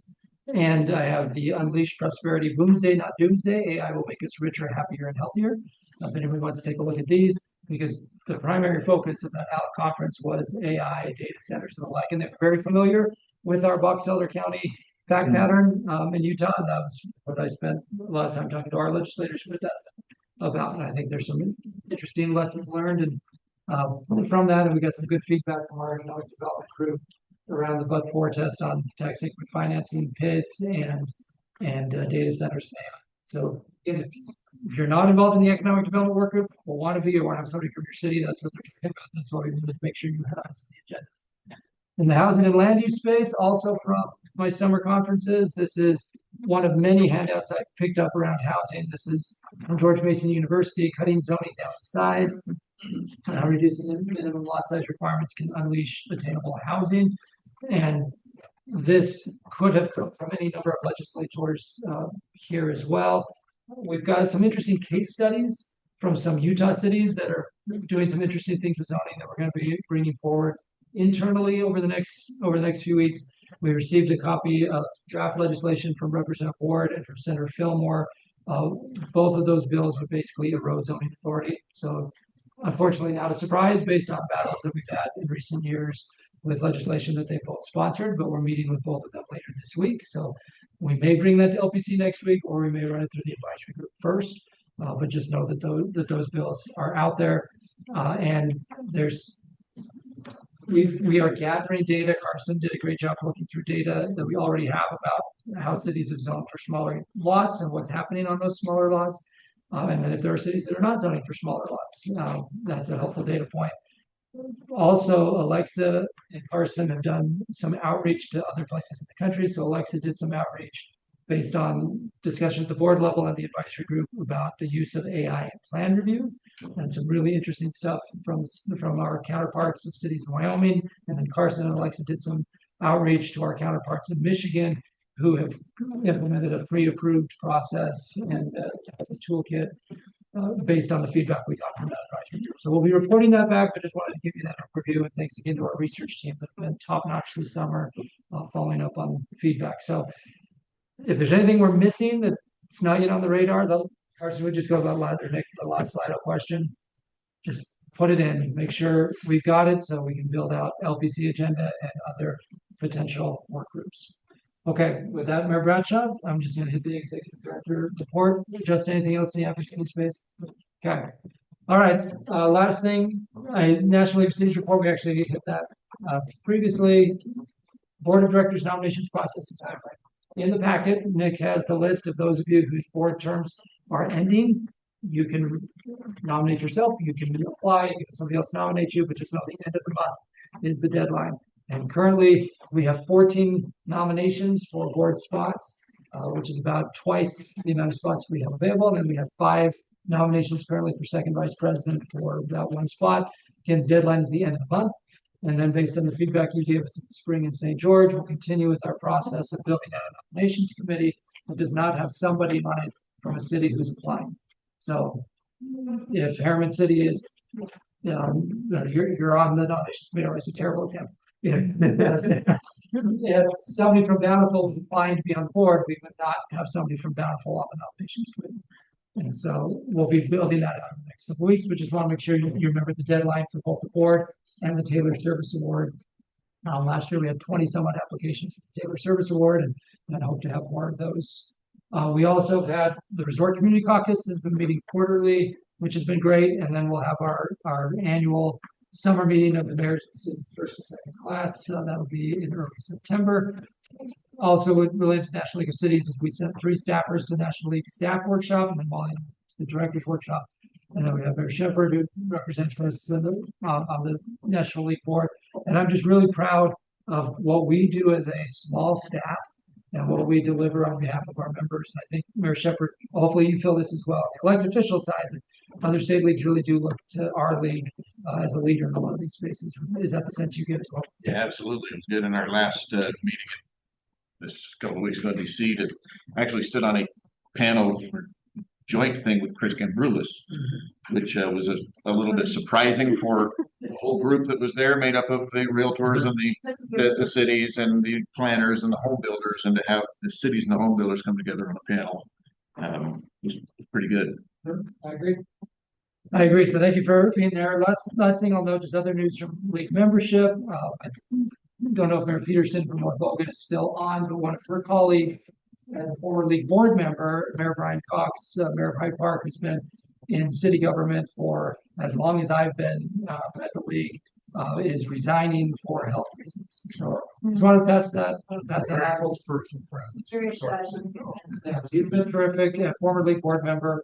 and I have the Unleash Prosperity Boomsday, Not Doomsday. AI will make us richer, happier, and healthier. If anybody wants to take a look at these, because the primary focus of that ALEC conference was AI, data centers, and the like, and they're very familiar with our Box Elder County fact pattern in Utah. And that was what I spent a lot of time talking to our legislators with that about. And I think there's some interesting lessons learned and From that, and we got some good feedback from our economic development group around the Bud 4 test on tax increment financing, PIDs, and data centers. So if you're not involved in the economic development work group, or want to be, or want to have somebody from your city, that's what they're talking about. That's why we need to make sure you have us on the agenda. In the housing and land use space, also from my summer conferences, this is one of many handouts I picked up around housing. This is from George Mason University, cutting zoning down to size, reducing the minimum lot size requirements can unleash attainable housing. And this could have come from any number of legislators here as well. We've got some interesting case studies from some Utah cities that are doing some interesting things with zoning that we're going to be bringing forward internally over the next few weeks. We received a copy of draft legislation from Representative Ward and from Senator Fillmore. Both of those bills would basically erode zoning authority. So unfortunately, not a surprise based on battles that we've had in recent years with legislation that they both sponsored, but we're meeting with both of them later this week. So we may bring that to LPC next week, or we may run it through the advisory group first. But just know that those bills are out there, and we are gathering data. Carson did a great job looking through data that we already have about how cities have zoned for smaller lots and what's happening on those smaller lots. And then if there are cities that are not zoning for smaller lots, that's a helpful data point. Also, Alexa and Carson have done some outreach to other places in the country. So Alexa did some outreach based on discussion at the board level and the advisory group about the use of AI in plan review, and some really interesting stuff from our counterparts of cities in Wyoming. And then Carson and Alexa did some outreach to our counterparts in Michigan, who have implemented a pre-approved process and a toolkit based on the feedback we got from that advisory group. So we'll be reporting that back, but just wanted to give you that overview. And thanks again to our research team that have been top-notch this summer, following up on feedback. So if there's anything we're missing that's not yet on the radar, Carson would just go to the last slide up question. Just put it in, make sure we've got it so we can build out LPC agenda and other potential work groups. Okay, with that, Mayor Bradshaw, I'm just going to hit the executive director report. Just anything else in the application space? Okay. All right. Last thing, National League of Cities report. We actually hit that previously. Board of Directors nominations process and timeframe. In the packet, Nick has the list of those of you whose board terms are ending. You can nominate yourself. You can apply. You can have somebody else nominate you, but just know the end of the month is the deadline. And currently, we have 14 nominations for board spots, which is about twice the amount of spots we have available. And then we have 5 nominations currently for second vice president for that 1 spot. Again, the deadline is the end of the month. And then based on the feedback you gave us in the spring in St. George, we'll continue with our process of building out a nominations committee that does not have somebody on it from a city who's applying. So if Harriman City is, you're on the nominations committee, it's a terrible attempt. If somebody from Bountiful is applying to be on board, we would not have somebody from Bountiful on the nominations committee. And so we'll be building that out in the next couple of weeks, but just want to make sure you remember the deadline for both the board and the Taylor Service Award. Last year we had 20 some odd applications for the Taylor Service Award, and I hope to have more of those. We also have had the Resort Community Caucus has been meeting quarterly, which has been great. And then we'll have our annual summer meeting of the mayors of the city's first and second class. That'll be in early September. Also, related to National League of Cities, is we sent 3 staffers to the National League staff workshop, and then Molly to the director's workshop. And then we have Mayor Shepherd, who represents us on the National League board. And I'm just really proud of what we do as a small staff and what we deliver on behalf of our members. And I think Mayor Shepherd, hopefully you feel this as well. The elected official side, other state leagues really do look to our league as a leader in a lot of these spaces. Is that the sense you get as well?
Yeah, absolutely. It was good in our last meeting this couple of weeks ago in DC to actually sit on a panel joint thing with Chris Gambroulis, which was a little bit surprising for the whole group that was there, made up of the realtors and the cities and the planners and the home builders, and to have the cities and the home builders come together on a panel was pretty good.
I agree. So thank you for being there. Last thing I'll note is other news from league membership. I don't know if Mayor Peterson from North Logan is still on, but one of her colleagues and former league board member, Mayor Brian Cox, Mayor of Hyde Park, who's been in city government for as long as I've been at the league, is resigning for health reasons. So just wanted to pass that's an apple person for him.
Very excited.
Yeah, he's been terrific, former league board member.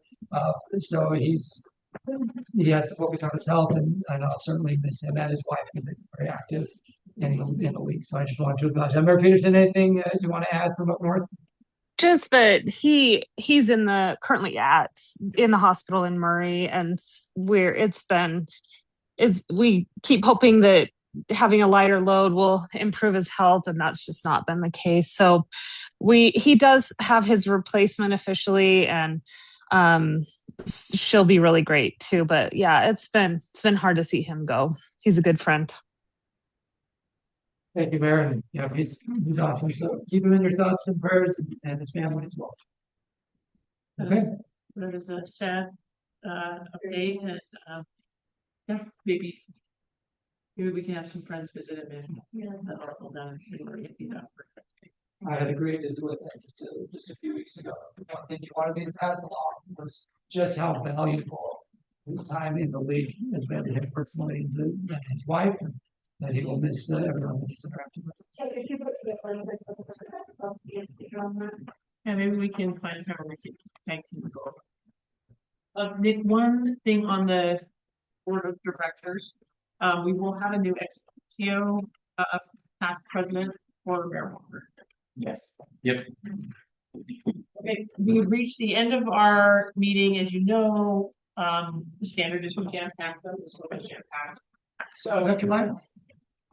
So he has to focus on his health, and I'll certainly miss him and his wife because they're very active in the league. So I just wanted to acknowledge that. Mayor Peterson, anything you want to add from up north?
Just that he's in the hospital in Murray, and we keep hoping that having a lighter load will improve his health, and that's just not been the case. So he does have his replacement officially, and she'll be really great too. But yeah, it's been hard to see him go. He's a good friend.
Thank you, Mayor. And, you know, he's awesome. So keep him in your thoughts and prayers, and his family as well. Okay.
That is a sad update, and yeah, maybe we can have some friends visit him in the Oracle down in Murray if you know.
I had agreed to do it just a few weeks ago. One thing you wanted me to pass along was just how valuable his time in the league has been to him personally and his wife, and that he will miss everyone that he's interacted with.
Yeah, maybe we can find a conversation. Thank you as well. Nick, one thing on the board of directors, we will have a new ex officio past president for Mayor Walker.
Yes.
Yep.
Okay, we've reached the end of our meeting. As you know, the standard is we can't pack them, this will be jam-packed. So
that's your line.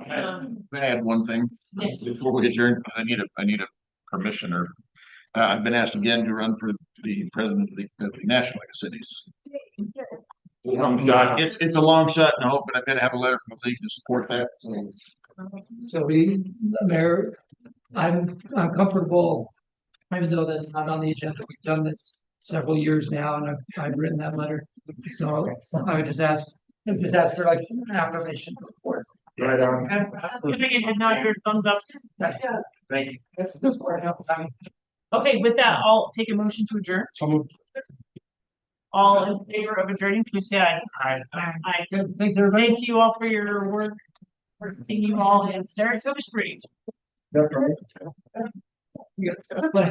I add one thing
Yes.
before we adjourn. I need a permissioner. I've been asked again to run for the president of the National League of Cities. Long shot. It's a long shot, and I hope, but I've got to have a letter from the league to support that.
So Mayor, I'm comfortable, even though that's not on the agenda. We've done this several years now, and I've written that letter. So I would just ask for like an affirmation support.
Right on.
Giving it head nod, your thumbs up.
Thank you.
That's part of time.
Okay, with that, I'll take a motion to adjourn. All in favor of adjourning, please say aye. Aye.
Good. Thanks, everybody.
Thank you all for your work. For seeing you all in Saratoga Springs.
That's right.
Pleasure.